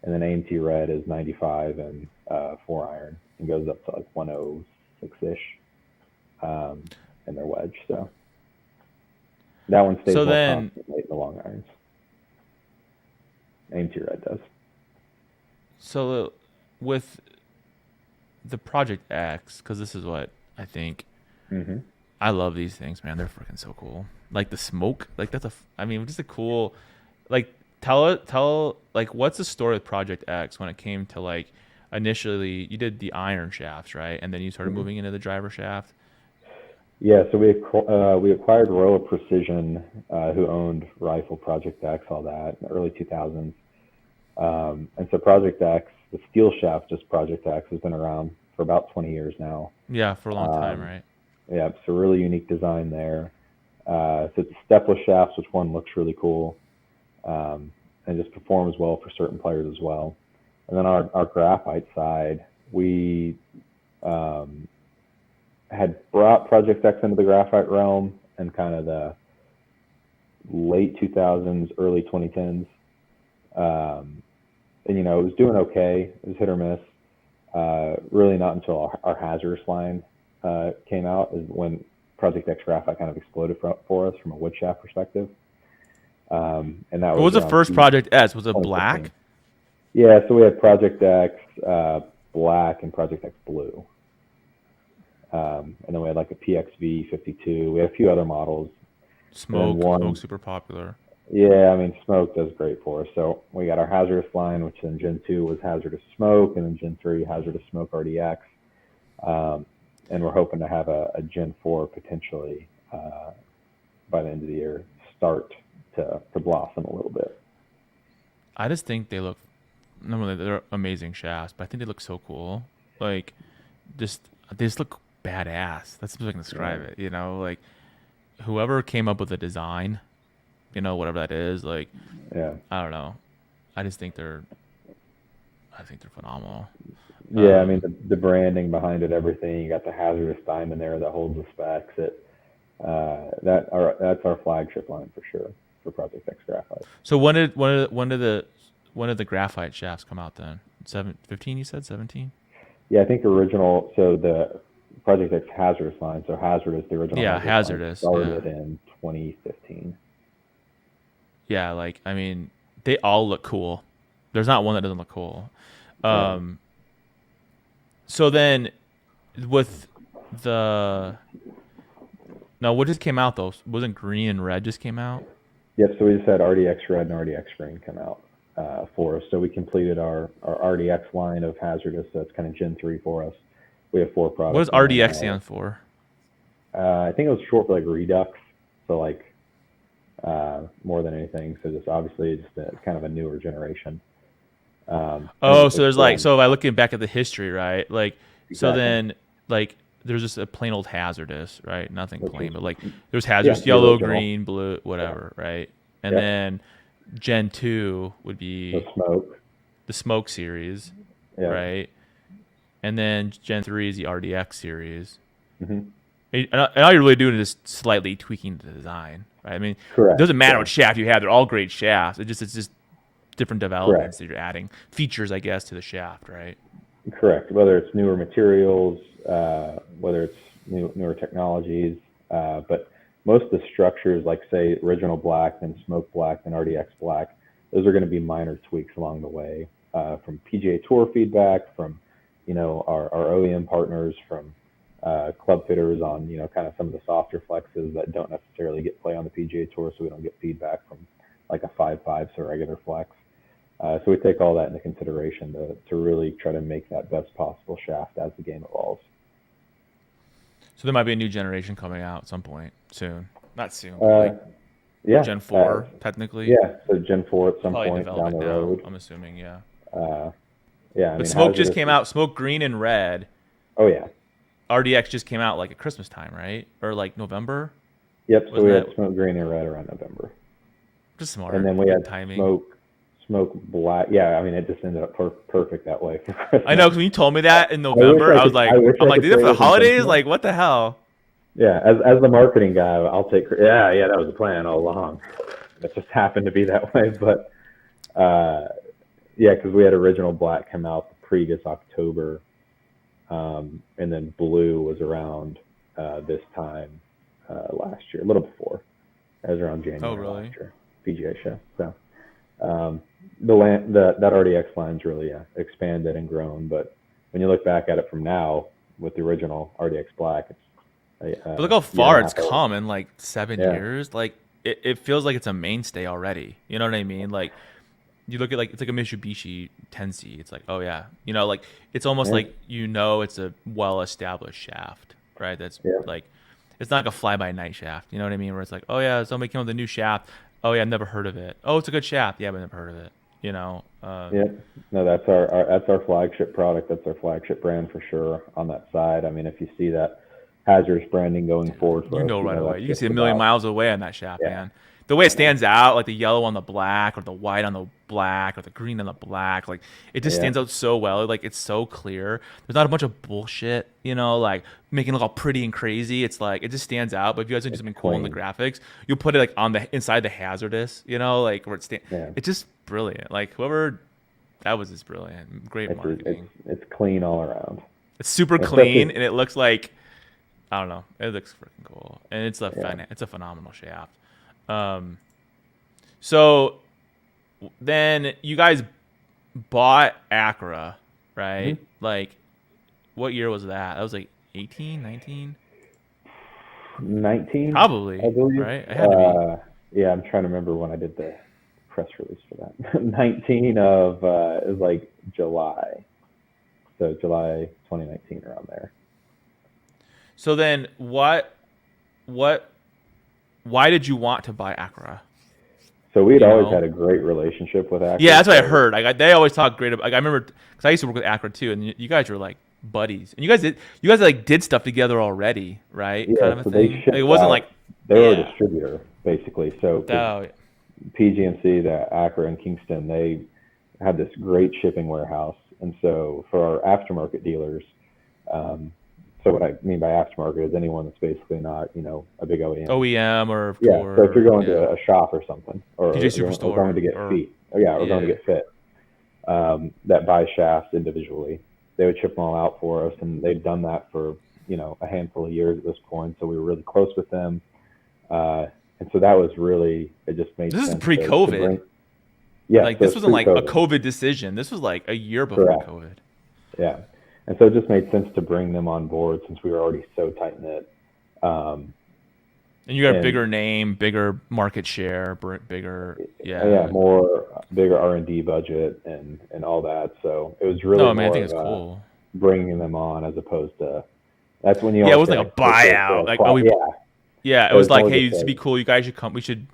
And then AMT Red is 95 and 4 iron and goes up to like 106-ish in their wedge. So that one stays more constant weight in the long irons. AMT Red does. So with the Project X, because this is what I think. Mm-hmm. I love these things, man. They're freaking so cool. Like the smoke, like that's just a cool. Like tell like what's the story with Project X when it came to like initially you did the iron shafts, right, and then you started moving into the driver shaft. Yeah, so we acquired Roa Precision, who owned Rifle, Project X, all that in the early 2000s. And so Project X, the steel shaft, just Project X, has been around for about 20 years now. Yeah, for a long time, right? Yeah, so really unique design there. So it's stepless shafts, which one looks really cool, and just performs well for certain players as well. And then our graphite side, we had brought Project X into the graphite realm in kind of the late 2000s, early 2010s. And, it was doing okay. It was hit or miss. Really not until our Hzrdus line came out is when Project X Graphite kind of exploded for us from a wood shaft perspective. And that what was the first Project S? Was it black? Yeah, so we had Project X Black and Project X Blue. And then we had like a PXV 52. We had a few other models. Smoke's super popular. Yeah, I mean, Smoke does great for us. So we got our Hzrdus line, which in Gen 2 was Hzrdus Smoke, and then Gen 3, Hzrdus Smoke RDX. And we're hoping to have a Gen 4 potentially by the end of the year start to blossom a little bit. I just think they're amazing shafts, but I think they look so cool. Like, just they just look badass. That's the way I can describe it. You know, like whoever came up with the design, you know, whatever that is, like, I don't know. I just think they're phenomenal. Yeah, I mean the branding behind it, everything. You got the Hzrdus diamond there that holds the specs. That's our flagship line for sure for Project X Graphite. So when did the graphite shafts come out then? 15, you said 17? Yeah, I think original. So the Project X Hzrdus line. So Hzrdus, the original. Yeah, Hzrdus started in 2015. Yeah, like I mean, they all look cool. There's not one that doesn't look cool. So then, with the what just came out though? Wasn't green and red just came out? Yep. So we just had RDX red and RDX green come out for us. So we completed our RDX line of Hzrdus. So that's kind of Gen 3 for us. We have 4 products. What does RDX stand for? I think it was short for like Redux. So like more than anything. So just obviously just kind of a newer generation. So there's like, so by looking back at the history, right? Like, exactly. So then like there's just a plain old Hzrdus, right? Nothing plain, but like there's Hzrdus, yellow, green, blue, whatever, right? And then Gen 2 would be the smoke series, right? And then Gen 3 is the RDX series. Mm-hmm. And all you're really doing is slightly tweaking the design, right? I mean, it doesn't matter what shaft you have; they're all great shafts. It's just different developments that you're adding, features, I guess, to the shaft, right? Correct. Whether it's newer materials, whether it's newer technologies, but most of the structures, like say original black, then smoke black, then RDX black, those are going to be minor tweaks along the way, from PGA Tour feedback, from our OEM partners, from club fitters on kind of some of the softer flexes that don't necessarily get play on the PGA Tour, so we don't get feedback from like a 5.5, so regular flex. So we take all that into consideration to really try to make that best possible shaft as the game evolves. So there might be a new generation coming out at some point soon. Not soon, but Gen 4 technically. Yeah, so Gen 4 at some point down the road. I'm assuming, yeah. But smoke just came out. Smoke green and red. Oh yeah. RDX just came out like at Christmas time, right? Or like November? Yep, so we had smoke green and red around November. Just smart. And then we had timing. Smoke black. Yeah, I mean, it just ended up perfect that way for Christmas. I know, because when you told me that in November, I was like, did it for the holidays? Like, what the hell? Yeah, as the marketing guy, I'll take. Yeah, that was the plan all along. It just happened to be that way, but because we had original black come out the previous October, and then blue was around this time last year, a little before. It was around January last year, PGA show. So that RDX line's really expanded and grown. But when you look back at it from now with the original RDX black, it's but look how far it's come in like 7 years. Like it feels like it's a mainstay already. You know what I mean? Like you look at it's like a Mitsubishi 10C. It's like, oh yeah, like it's almost like it's a well-established shaft, right? That's like it's not like a fly-by-night shaft. You know what I mean? Where it's like, oh yeah, somebody came up with a new shaft. Oh yeah, I've never heard of it. Oh, it's a good shaft. Yeah, but I've never heard of it. No, that's our flagship product. That's our flagship brand for sure on that side. I mean, if you see that Hzrdus branding going forward, for us, right away. You can see a million miles away on that shaft, man. The way it stands out, like the yellow on the black, or the white on the black, or the green on the black, like it just stands out so well. Like it's so clear. There's not a bunch of bullshit, like making it look all pretty and crazy. It's like it just stands out. But if you guys do something cool in the graphics, you put it like on the inside the Hzrdus, like where it stands. It's just brilliant. Like whoever that was is brilliant. Great marketing. It's clean all around. It's super clean, and it looks like I don't know. It looks freaking cool, and it's a phenomenal shaft. So then you guys bought Accra, right? Mm-hmm. Like, what year was that? That was like 18, 19? 19? Probably, I believe. Right? It had to be. Yeah, I'm trying to remember when I did the press release for that. 19 of, it was like July. So July 2019, around there. So then why did you want to buy Accra? So we'd always had a great relationship with Accra. Yeah, that's what I heard. They always talk great about. Like, I remember because I used to work with Accra too, and you guys were like buddies, and you guys like did stuff together already, right? Yeah, Kind of a so they thing. Like, shipped it wasn't out. like, They were a yeah, distributor basically. So 'cause oh, PG&C, the Accra and Kingston, they had this great shipping warehouse, and so for our aftermarket dealers, um, so what I mean by aftermarket is anyone that's basically not, a big OEM. OEM or Yeah. So if you're going yeah, to a shop or something, PJ or going to Superstore get or feet, or going to yeah. get fit, that buy shafts individually, they would ship them all out for us, and they'd done that for a handful of years at this point. So we were really close with them, and so that was really, it just made This is sense to pre-COVID. bring. Yeah, Like so this it's wasn't like a pre-COVID. COVID decision. This was like a year before Correct. COVID. Yeah, and so it just made sense to bring them on board since we were already so tight knit. And you got a And bigger name, bigger market share, bigger, yeah, yeah. bigger R&D budget and all that. So it was No, really I mean, I more think of it's cool. bringing them on as opposed to, that's when you Yeah, it always wasn't hear like a buyout. Like, oh, yeah, yeah, it it was was like, more hey, just this would be like, cool. You guys should come. We should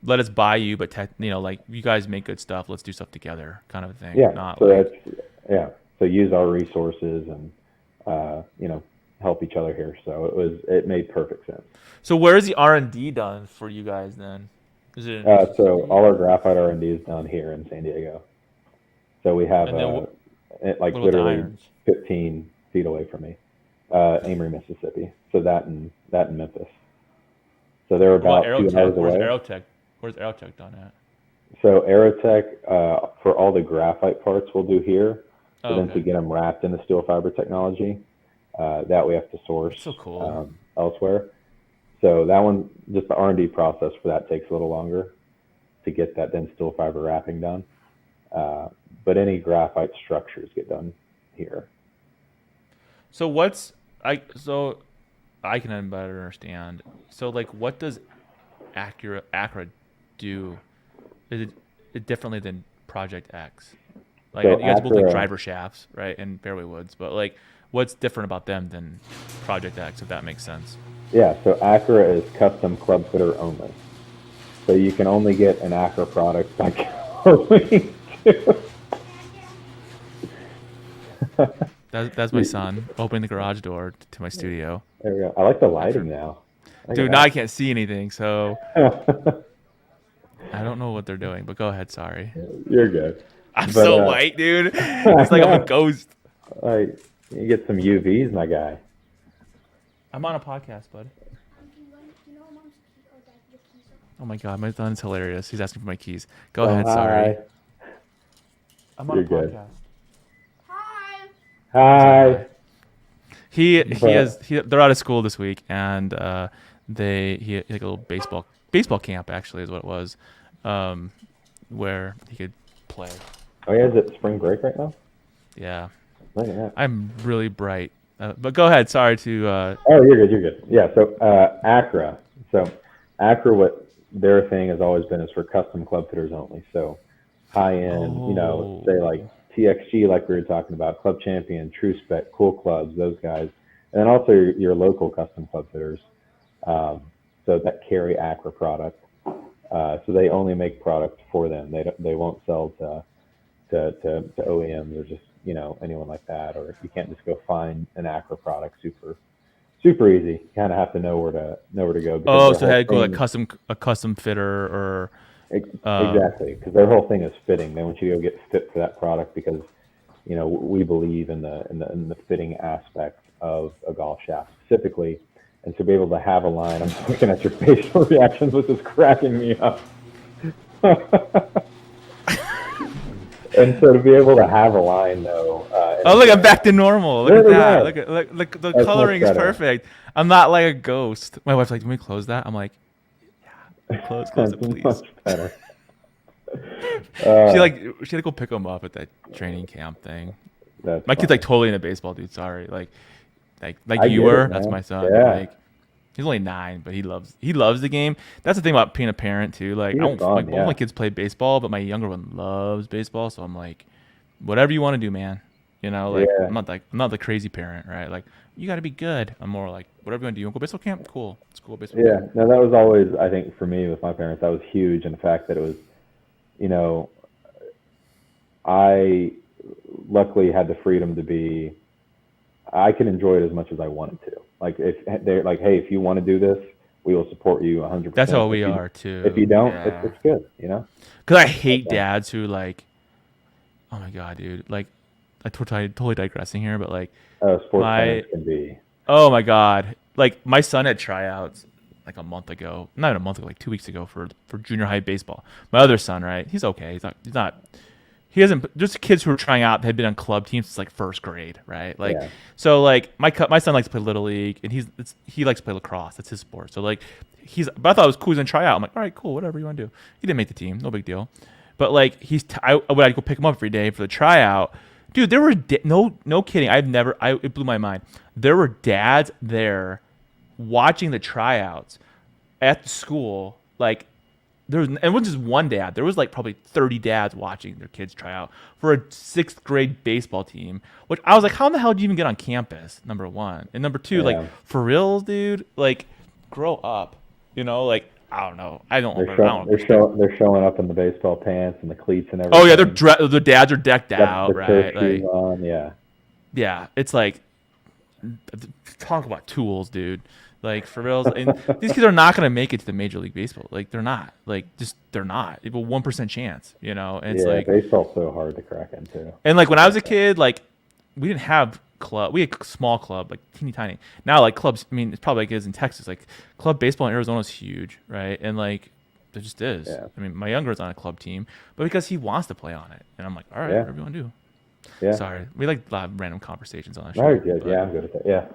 let us buy you, but like you guys make good stuff. Let's do stuff together, kind of a thing. yeah. Not So like, yeah. So use our resources and help each other here. So it made perfect sense. so where is the R&D done for you guys then? Is it in So Mississippi? all our graphite R&D is done here in San Diego. So we have And then like what about the literally irons? 15 feet away from me, Amory, Mississippi. So that in Memphis. So they're What about about 2 hours Aerotech? away. Where's Aerotech done at? So Aerotech, for all the graphite parts we'll do here, but Oh, then to okay. get them wrapped in the steel fiber technology, that we have to source That's so cool. elsewhere. So that one, just the R&D process for that takes a little longer to get that then steel fiber wrapping done. But any graphite structures get done here. So so I can better understand. So like, what does Accra do? Is it differently than Project X? Like, So you guys both like Accra, driver shafts, right, and fairway woods, but like, what's different about them than Project X, if that makes sense? yeah, so Accra is custom club fitter only. So you can only get an Accra product by going to. That's my son opening the garage door to my studio. There we go. I like the After, lighting now. Look dude, now I at can't see anything, so that. I don't know what they're doing. But go ahead, sorry. You're good. I'm But so white, dude. It's like I'm a ghost. like you get some UVs, my guy. I'm on a podcast, bud. Oh my god, my son's hilarious. He's asking for my keys. Go ahead, sorry. Hi. I'm on You're a good. podcast. Hi. They're out of school this week, and he had like a little baseball camp, actually is what it was, where he could play. Oh yeah, is it spring break right now? Yeah, Look at that. I'm really bright, but go ahead. Sorry to. Oh, you're good. You're good. Yeah. So Accra. So Accra, what their thing has always been is for custom club fitters only. So high end, say like TXG, like we were talking about, Club Champion, True Spec, Cool Clubs, those guys, and then also your local custom club fitters. So that carry Accra product. So they only make product for them. They won't sell to OEMs or just anyone like that. Or you can't just go find an Accra product super easy. You kind of have to know where to go. Oh, so I had to go like a custom fitter or. Exactly, because their whole thing is fitting. They want you to go get fit for that product because, we believe in the fitting aspect of a golf shaft specifically, and to be able to have a line. I'm looking at your facial reactions, which is cracking me up. And so to be able to have a line though. Oh look, I'm back to normal. Look at that. Go. Look, the coloring is perfect. I'm not like a ghost. My wife's like, "Can we close that?" I'm like, "Yeah, close it, please." Much better. She had to go pick him up at that training camp thing. My kid's like totally into baseball, dude. Sorry, like you were. That's my son. Yeah. Like, he's only 9, but he loves the game. That's the thing about being a parent too. Like, both my kids play baseball, but my younger one loves baseball. So I'm like, whatever you want to do, man. I'm not the crazy parent, right? Like, you got to be good. I'm more like, whatever you want to do. You want to go baseball camp? Cool. It's cool baseball camp. Yeah. No, that was always, I think, for me with my parents, that was huge. And the fact that it was, I luckily had the freedom to be I can enjoy it as much as I wanted to. Like if they're like, hey, if you want to do this, we will support you 100%. That's how we If you, are too. if you don't, Yeah. it's good, you know. Because I hate dads who like, oh my god, dude. Like, I totally digressing here, but like, Sports parents can be. oh my god, like my son had tryouts like a month ago, not even a month ago, like 2 weeks ago for junior high baseball. My other son, right? He's okay. He hasn't. Just kids who are trying out that had been on club teams since like first grade, right? Like, Yeah. so like my son likes to play little league, and he likes to play lacrosse. That's his sport. So like but I thought it was cool. He's gonna try out. I'm like, all right, cool, whatever you want to do. He didn't make the team, no big deal. But like I would go pick him up every day for the tryout. Dude, there were no kidding. It blew my mind. There were dads there watching the tryouts at the school. Like and it wasn't just one dad. There was like probably 30 dads watching their kids try out for a 6th grade baseball team. Which I was like, how in the hell do you even get on campus? Number one, and number two, like for reals, dude. Like, grow up. You know, like I don't know. They're showing up in the baseball pants and the cleats and everything. Oh yeah, the dads are decked out, right? Like, on, yeah. Yeah, it's like talk about tools, dude. Like for reals, and these kids are not gonna make it to the Major League Baseball. Like they're not. Like they're not. They have a 1% chance, you know. And it's like baseball's so hard to crack into. And like when I was a kid, like we didn't have club. We had small club, like teeny tiny. Now like clubs. I mean, it's probably like it is in Texas. Like club baseball in Arizona is huge, right? And like there just is. Yeah. I mean, my younger is on a club team, but because he wants to play on it, and I'm like, all right, whatever you want to do. Yeah. Sorry, we like a lot of random conversations on that show. Very good. Yeah, I'm good at that. Yeah.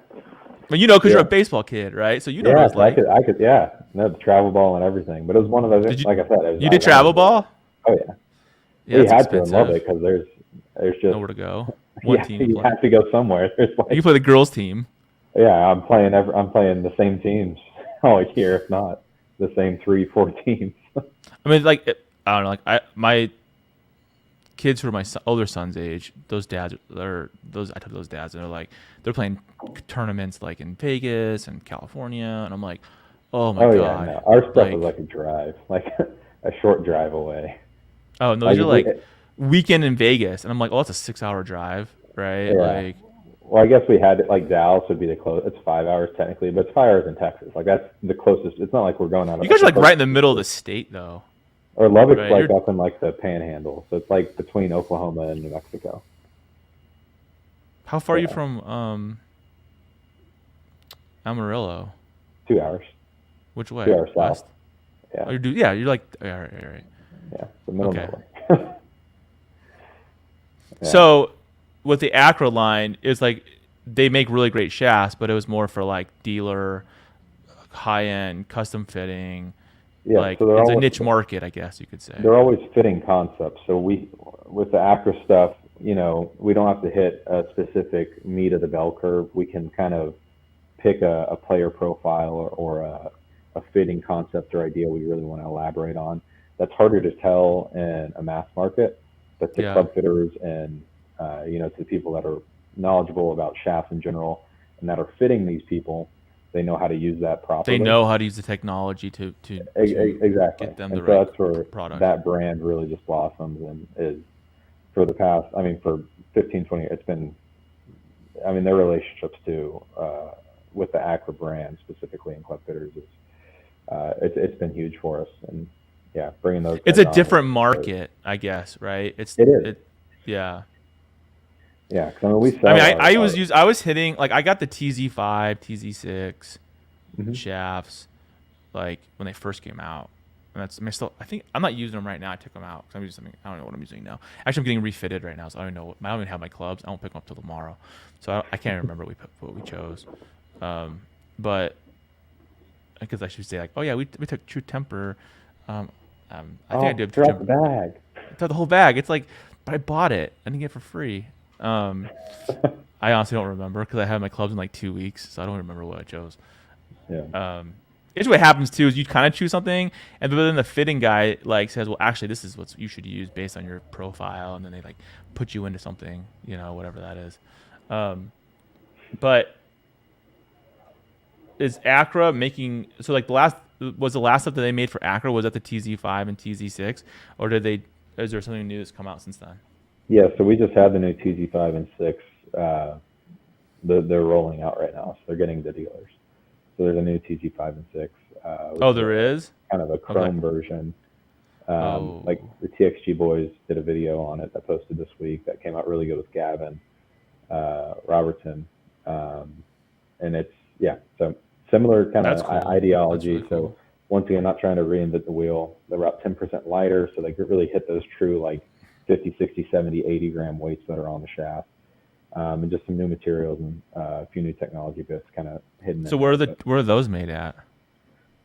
But you know, because you're a baseball kid, right? So you know what it's like. I could, the travel ball and everything. But it was one of those. Like I said, you did travel ball? Oh yeah. We had to and love it because there's just nowhere to go. One team. You have to go somewhere. There's like, you play the girls' team. Yeah, I'm playing the same teams all year, if not the same 3-4 teams. I mean, like I don't know, like my kids who are my older son's age, those dads I took those dads, and they're playing tournaments like in Vegas and California, and I'm like, oh my god. Yeah, no. Our stuff is like a drive, like a short drive away. Oh no, those are like weekend in Vegas, and I'm like, oh, it's a 6-hour drive, right? Yeah. Like, well, I guess we had like Dallas would be the closest. It's 5 hours technically, but it's 5 hours in Texas. Like that's the closest. It's not like we're going out. You guys are like right in the middle of the state, though. Or Lubbock's right? Like up in like the Panhandle, so it's like between Oklahoma and New Mexico. How far are you from Amarillo? 2 hours. Which way? 2 hours south. Yeah. Oh, you're like all right. Yeah, the middle of nowhere. Yeah. So with the Accra line, it's like they make really great shafts, but it was more for like dealer, high end, custom fitting. Yeah, like so it's a niche market, I guess you could say. They're always fitting concepts. So with the Accra stuff, you know, we don't have to hit a specific meat of the bell curve. We can kind of pick a player profile or a fitting concept or idea we really want to elaborate on. That's harder to tell in a mass market, but to club fitters and to the people that are knowledgeable about shafts in general and that are fitting these people, they know how to use that properly. They know how to use the technology to exactly get them and the so right that's where product. That brand really just blossoms and is for the past, I mean, for 15, 20 years, it's been, I mean, their relationships too with the Accra brand specifically in club fitters is it's been huge for us. And yeah, bringing those. It's a different market, I guess, right? It is. Yeah. Yeah, because I mean, we sell. I mean, I was hitting like I got the TZ5, TZ6 shafts, like when they first came out, and I think I'm not using them right now. I took them out because I'm using something. I don't know what I'm using now. Actually, I'm getting refitted right now, so I don't know. I don't even have my clubs. I won't pick them up till tomorrow, so I can't remember what we chose. But because I should say like, oh yeah, we took True Temper. I think I did. Drop the bag. The whole bag. It's like, but I bought it. I didn't get it for free. I honestly don't remember because I had my clubs in like 2 weeks, so I don't remember what I chose. Yeah. Usually what happens too is you kind of choose something, and then the fitting guy like says, well, actually, this is what you should use based on your profile, and then they like put you into something, whatever that is. But is Accra making so like the last stuff that they made for Accra was that the TZ5 and TZ6, or is there something new that's come out since then? Yeah, so we just had the new TZ5 and 6 they're rolling out right now. So they're getting the dealers. So there's a new TG5 and 6. Oh, there is kind of a chrome version. Like the TXG boys did a video on it that posted this week that came out really good with Gavin Robertson, and it's so similar kind of ideology. Really cool. So once again, not trying to reinvent the wheel. They're about 10% lighter, so they could really hit those true like 50, 60, 70, 80 gram weights that are on the shaft. And just some new materials and a few new technology bits kind of hidden. So where are those made at?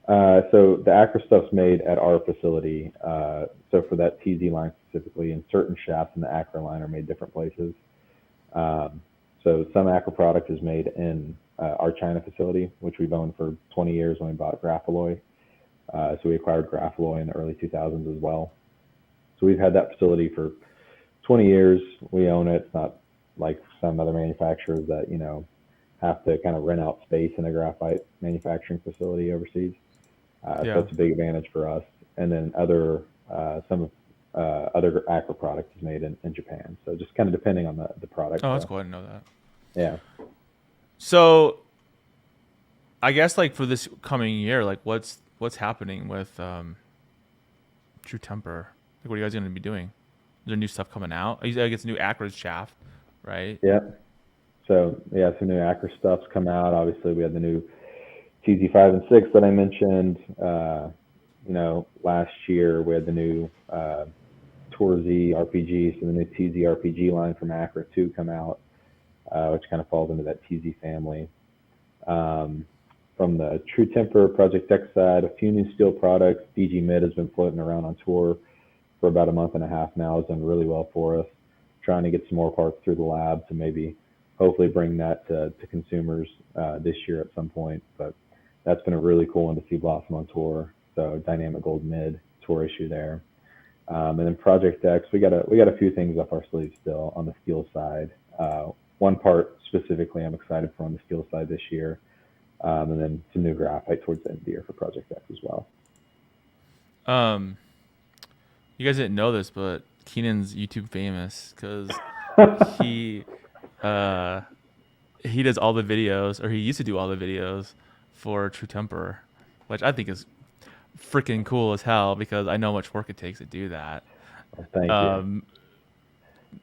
So the Accra stuff's made at our facility. So for that TZ line specifically, and certain shafts in the Accra line are made different places. So some Accra product is made in our China facility, which we've owned for 20 years when we bought Graphite. So we acquired Graphite in the early 2000s as well. So we've had that facility for 20 years. We own it. It's not like some other manufacturers that, have to kind of rent out space in a graphite manufacturing facility overseas. So that's a big advantage for us. And then some other Accra product is made in Japan. So just kind of depending on the product. Oh, that's cool. I didn't know that. Yeah. So I guess like for this coming year, like what's happening with True Temper? Like what are you guys going to be doing? Is there new stuff coming out? I guess new Accra shaft, right? Yeah. So some new Accra stuff's come out. Obviously we had the new TZ5 and 6 that I mentioned. Last year we had the new Tour Z RPG, so the new TZ RPG line from Accra 2 come out, which kind of falls into that TZ family. From the True Temper Project X side, a few new steel products. DG Mid has been floating around on tour for about a month and a half now. It's done really well for us. Trying to get some more parts through the lab to maybe hopefully bring that to consumers this year at some point. But that's been a really cool one to see blossom on tour. So Dynamic Gold Mid tour issue there. And then Project X, we got a few things up our sleeves still on the steel side. One part specifically I'm excited for on the steel side this year. And then some new graphite towards the end of the year for Project X as well. You guys didn't know this, but Keenan's YouTube famous because he does all the videos, or he used to do all the videos for True Temper, which I think is freaking cool as hell because I know how much work it takes to do that. Well, thank you.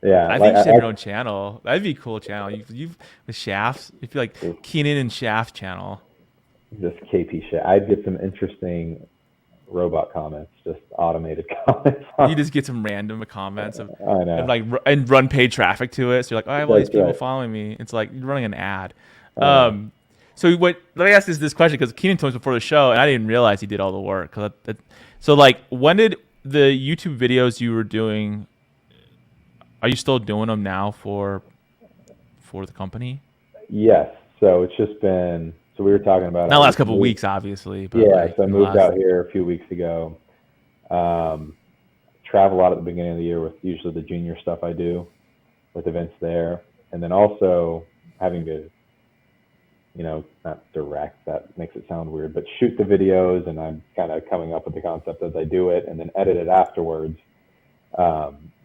Yeah, I think you should have your own channel. That'd be a cool channel. You've with shafts. If you like Keenan and Shaft channel. Just KP shit. I'd get some interesting robot comments, just automated comments. You just get some random comments of, I know. and run paid traffic to it. So you're like, oh, I have all these people following me. It's like you're running an ad. So let me ask this question because Keenan told us before the show, and I didn't realize he did all the work. So like, when did the YouTube videos you were doing? Are you still doing them now for the company? Yes. So it's just been. So we were talking about not the last couple of weeks, obviously. But so I moved out here a few weeks ago. Travel a lot at the beginning of the year with usually the junior stuff I do with events there, and then also having to, not direct, that makes it sound weird, but shoot the videos, and I'm kind of coming up with the concept as I do it, and then edit it afterwards.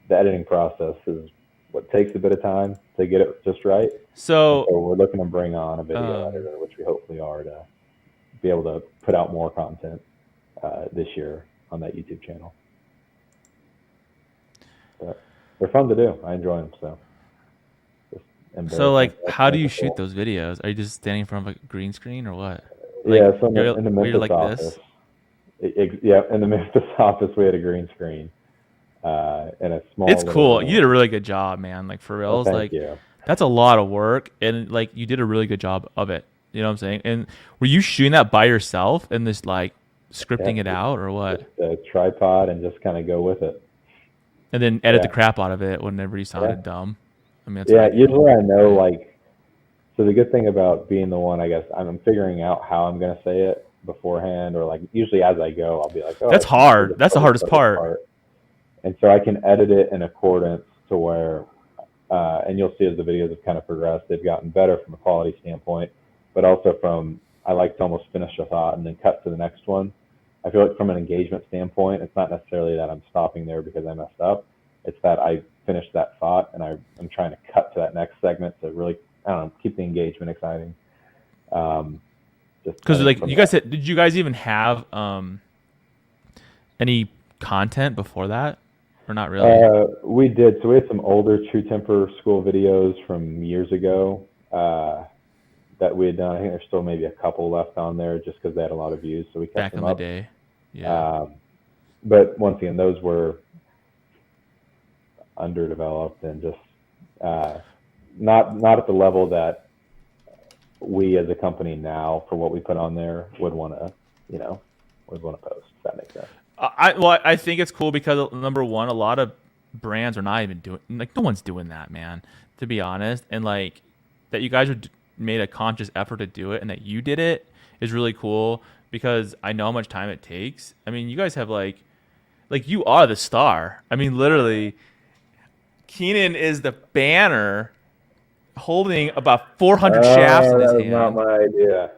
The editing process is what takes a bit of time to get it just right. So we're looking to bring on a video editor, which we hopefully are, to be able to put out more content this year on that YouTube channel. But they're fun to do. I enjoy them. So like, how do you shoot those videos? Are you just standing in front of a green screen or what? So in the Memphis office. In the Memphis office, we had a green screen. And a small. It's cool. You did a really good job, man. Like for real, thank you. That's a lot of work, and like you did a really good job of it. You know what I'm saying? And were you shooting that by yourself and just like scripting it out, or what? Just a tripod and just kind of go with it. And then edit the crap out of it whenever you sounded dumb. I mean, usually I know like. So the good thing about being the one, I guess, I'm figuring out how I'm gonna say it beforehand, or like usually as I go, I'll be like, oh, that's hard. That's the hardest part. And so I can edit it in accordance to where, and you'll see as the videos have kind of progressed, they've gotten better from a quality standpoint, but also I like to almost finish a thought and then cut to the next one. I feel like from an engagement standpoint, it's not necessarily that I'm stopping there because I messed up. It's that I finished that thought and I'm trying to cut to that next segment to really, keep keep the engagement exciting. Because like you guys said, did you guys even have any content before that, or not really? We did. So we had some older True Temper school videos from years ago that we had done. I think there's still maybe a couple left on there just because they had a lot of views. So we kept Back them in up. the day, yeah. But once again, those were underdeveloped and just not at the level that we as a company now, for what we put on there, would want to post. If that makes sense. I think it's cool because number one, a lot of brands are not even doing, like, no one's doing that, man, to be honest. And like that you guys made a conscious effort to do it, and that you did it is really cool because I know how much time it takes. I mean, you guys have like you are the star. I mean, literally, Keenan is the banner holding about 400 shafts in his hand. That was not my idea.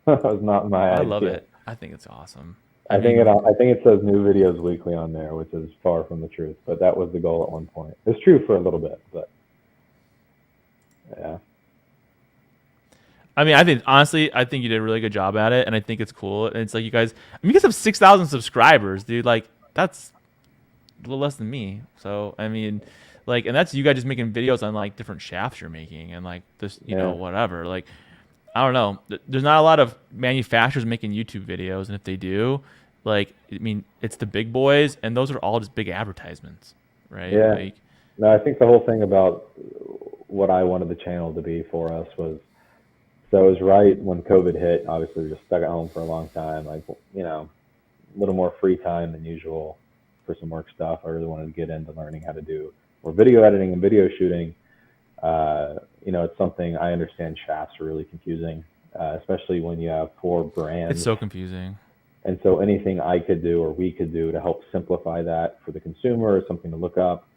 That was not my idea. I love it. I think it's awesome. I think it says new videos weekly on there, which is far from the truth. But that was the goal at one point. It's true for a little bit, but yeah. I mean, I think you did a really good job at it, and I think it's cool. And it's like you guys have 6,000 subscribers, dude. Like, that's a little less than me. So I mean, like, and that's you guys just making videos on like different shafts you're making, and like this, you know, whatever. Like, I don't know. There's not a lot of manufacturers making YouTube videos, and if they do, like, I mean, it's the big boys, and those are all just big advertisements, right? Yeah. Like, no, I think the whole thing about what I wanted the channel to be for us was, so it was right when COVID hit. Obviously, we were just stuck at home for a long time. Like, you know, a little more free time than usual for some work stuff. I really wanted to get into learning how to do more video editing and video shooting. You know, it's something I understand shafts are really confusing, especially when you have 4 brands. it's so confusing. And so anything I could do or we could do to help simplify that for the consumer is something to look up,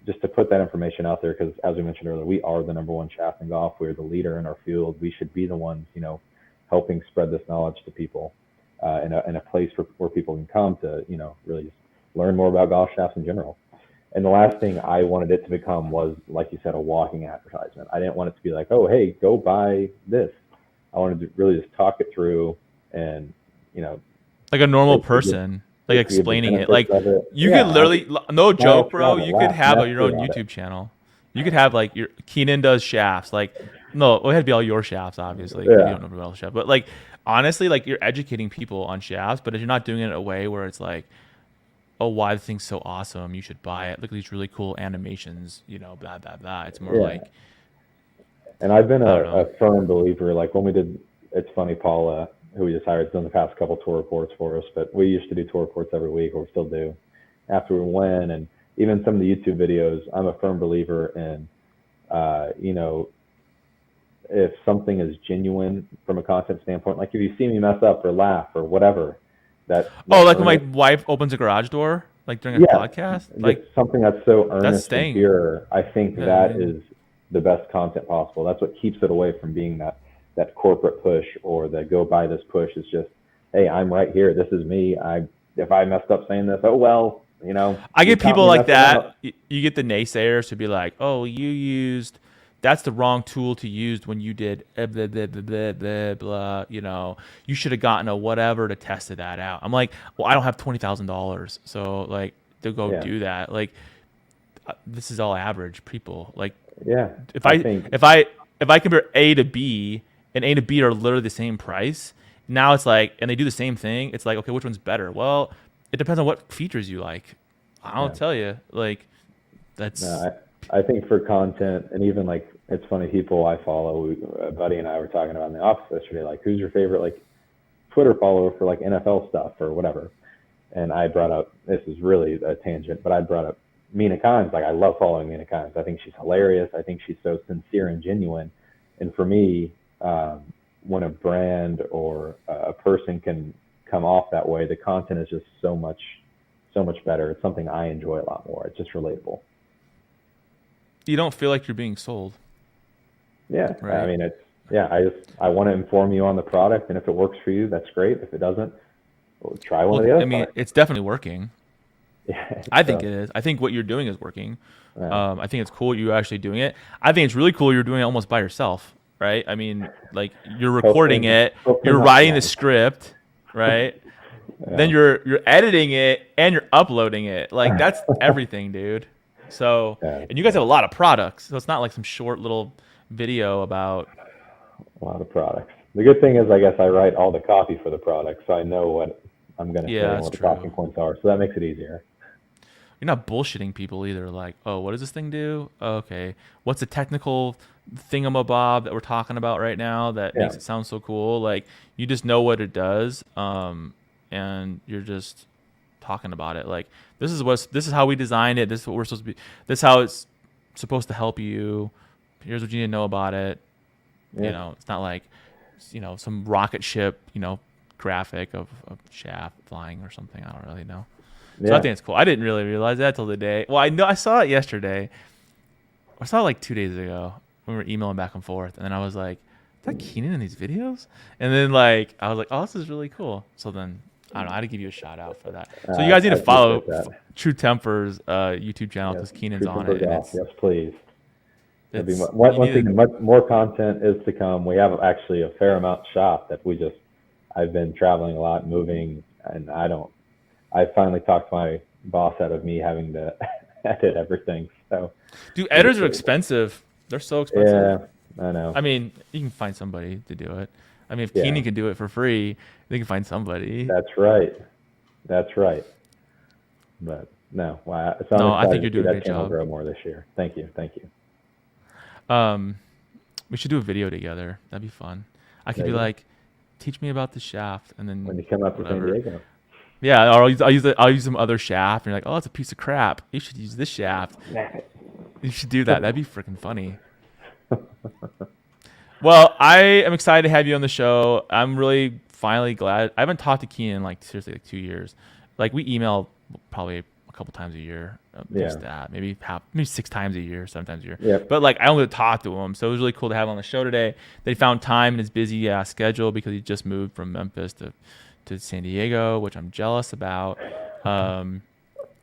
just to put that information out there. Because as we mentioned earlier, we are the #1 shaft in golf. We're the leader in our field. We should be the ones, you know, helping spread this knowledge to people in a place where people can come to, you know, really just learn more about golf shafts in general. And the last thing I wanted it to become was, like you said, a walking advertisement. I didn't want it to be like, oh, hey, go buy this. I wanted to really just talk it through and, you know, like a normal person, like explaining it. Like, you could literally, no joke, bro, you could have your own YouTube channel. You could have like your Keenan does shafts. Like, no, it had to be all your shafts, obviously. You don't know about all the shafts. But like, honestly, like, you're educating people on shafts, but if you're not doing it in a way where it's like, oh, why the thing's so awesome, you should buy it. Look at these really cool animations, you know, blah, blah, blah. It's more like. And I've been a firm believer, like when we did, it's funny, Paula, who we just hired, has done the past couple tour reports for us, but we used to do tour reports every week, or we still do, after we win. And even some of the YouTube videos, I'm a firm believer in, you know, if something is genuine from a content standpoint, like if you see me mess up or laugh or whatever, like when my wife opens a garage door, like during a podcast, like something that's so earnest and pure. I think that is the best content possible. That's what keeps it away from being that corporate push or the go buy this push. Is just, hey, I'm right here. This is me. If I messed up saying this, oh well, you know. I get people like that. You get the naysayers to be like, oh, that's the wrong tool to use when you did blah, blah, blah, blah, blah, blah, you know, you should have gotten a whatever to test that out. I'm like, well, I don't have $20,000. So like to go do that. Like, this is all average people. Like, if I compare A to B and A to B are literally the same price, now it's like, and they do the same thing. It's like, okay, which one's better? Well, it depends on what features you like. I'll tell you, like, that's. No, I think for content, and even like, it's funny, people I follow, a buddy and I were talking about in the office yesterday, like, who's your favorite like Twitter follower for like NFL stuff or whatever. And I brought up, this is really a tangent, but I brought up Mina Kimes. Like, I love following Mina Kimes. I think she's hilarious. I think she's so sincere and genuine. And for me, when a brand or a person can come off that way, the content is just so much better. It's something I enjoy a lot more. It's just relatable. You don't feel like you're being sold. Yeah. Right. I mean, I want to inform you on the product, and if it works for you, that's great. If it doesn't, we'll try one of the other. I mean, it's definitely working. Yeah. I think it is. I think what you're doing is working. Yeah. I think it's cool you're actually doing it. I think it's really cool you're doing it almost by yourself, right? I mean, like you're recording it, hopefully you're not writing the long. script, right? Then Yeah. you're editing it and you're uploading it. Like that's everything, dude. So, Yeah. and you guys have a lot of products, so it's not like some short little video about. A lot of products. The good thing is, I guess I write all the copy for the product, so I know what I'm going to say Yeah, and that's what the talking true. points are. So that makes it easier. You're not bullshitting people either. Like, oh, what does this thing do? Oh, okay, what's the technical thingamabob that we're talking about right now that Yeah. makes it sound so cool? Like, you just know what it does, and you're just talking about it. Like, this is how we designed it. This is what we're supposed to be. This is how it's supposed to help you. Here's what you need to know about it. Yeah. It's not like, some rocket ship, graphic of a shaft flying or something. I don't really know. So I Yeah. think it's cool. I didn't really realize that till the day. Well, I know I saw it yesterday. I saw it like 2 days ago when we were emailing back and forth, and then I was like, "Is that Keenan in these videos?" And then like I was like, "Oh, this is really cool." So then I don't know. I had to give you a shout out for that. So you guys need I to follow appreciate that. True Temper's YouTube channel Yes. because Keenan's True on Temper it, and Golf. Yes, please. That'd be it's you once need to. again, much more content is to come. We have actually a fair amount shop that I've been traveling a lot, moving, and I finally talked my boss out of me having to edit everything. So, Dude, editors are expensive. They're so expensive. yeah, I know. I mean, you can find somebody to do it. I mean, if Yeah, Keenan can do it for free, they can find somebody. that's right. That's right. But no, wow. So I'm No, I excited think to you're see doing a that great channel job. grow more this year. Thank you. Thank you. Um, we should do a video together. That'd be fun. I could There be you go. like, teach me about the shaft, and When then you come up to San whatever. Diego. Yeah, or I'll use some other shaft, and you're like, oh, it's a piece of crap. You should use this shaft. You should do that. That'd be freaking funny. Well, I am excited to have you on the show. I'm really finally glad. I haven't talked to Keenan in like seriously like 2 years. Like we email probably a couple times a year, Yeah. just that, maybe 6 times a year, 7 times a year. Yep. But like I only talk to him, so it was really cool to have him on the show today. They found time in his busy schedule because he just moved from Memphis to San Diego, which I'm jealous about.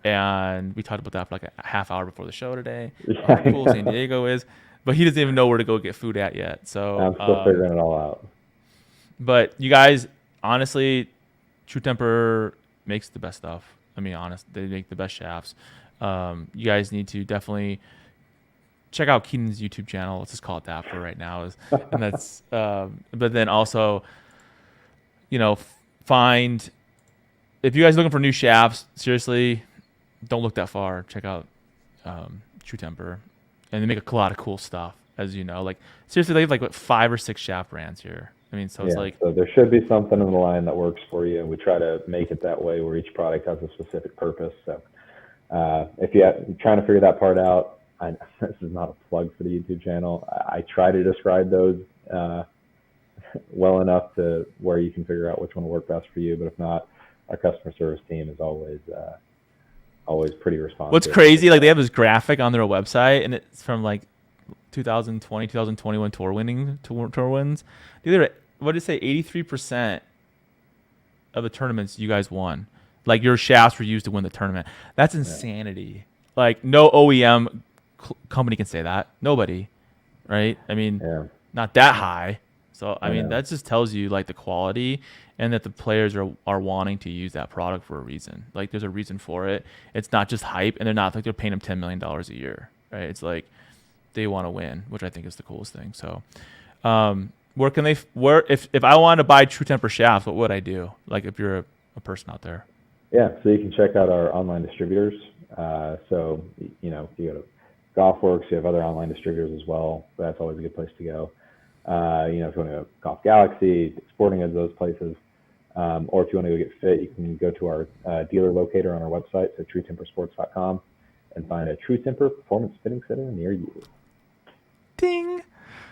And we talked about that for like a half hour before the show today. How cool San Diego is, but he doesn't even know where to go get food at yet. So, I'm still figuring it all out. but you guys, honestly, True Temper makes the best stuff. I mean, honest, they make the best shafts. You guys need to definitely check out Keenan's YouTube channel. Let's just call it that for right now. And that's, but then also, find if you guys are looking for new shafts, seriously, don't look that far. Check out True Temper, and they make a lot of cool stuff. As you know, like seriously, they have like 5 or 6 shaft brands here. I mean, so it's Yeah. like, So there should be something in the line that works for you, and we try to make it that way where each product has a specific purpose. So if you're trying to figure that part out, this is not a plug for the YouTube channel. I try to describe those well enough to where you can figure out which one will work best for you. But if not, our customer service team is always pretty responsive. what's crazy, like they have this graphic on their website, and it's from like 2020, 2021 tour wins. Dude, what did it say? 83% of the tournaments you guys won. Like your shafts were used to win the tournament. That's insanity. Like no OEM company can say that. Nobody, right? I mean, Yeah. not that high. So I mean, know. that just tells you like the quality and that the players are wanting to use that product for a reason. Like there's a reason for it. It's not just hype, and they're not like they're paying them $10 million a year, right? It's like they want to win, which I think is the coolest thing. So, if I wanted to buy True Temper shafts, what would I do? Like if you're a person out there. Yeah, so you can check out our online distributors. So, if you go to GolfWorks, you have other online distributors as well. That's always a good place to go. If you want to go Golf Galaxy, Sporting Goods, those places. Or if you want to go get fit, you can go to our dealer locator on our website, so truetempersports.com, and find a True Temper Performance Fitting Center near you. Ding.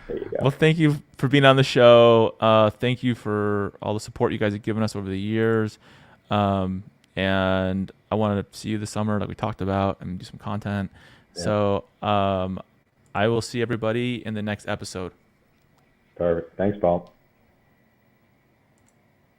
There you go. Well, thank you for being on the show. Thank you for all the support you guys have given us over the years. And I wanted to see you this summer, like we talked about, and do some content. Yeah. So I will see everybody in the next episode. Perfect. Thanks, Paul.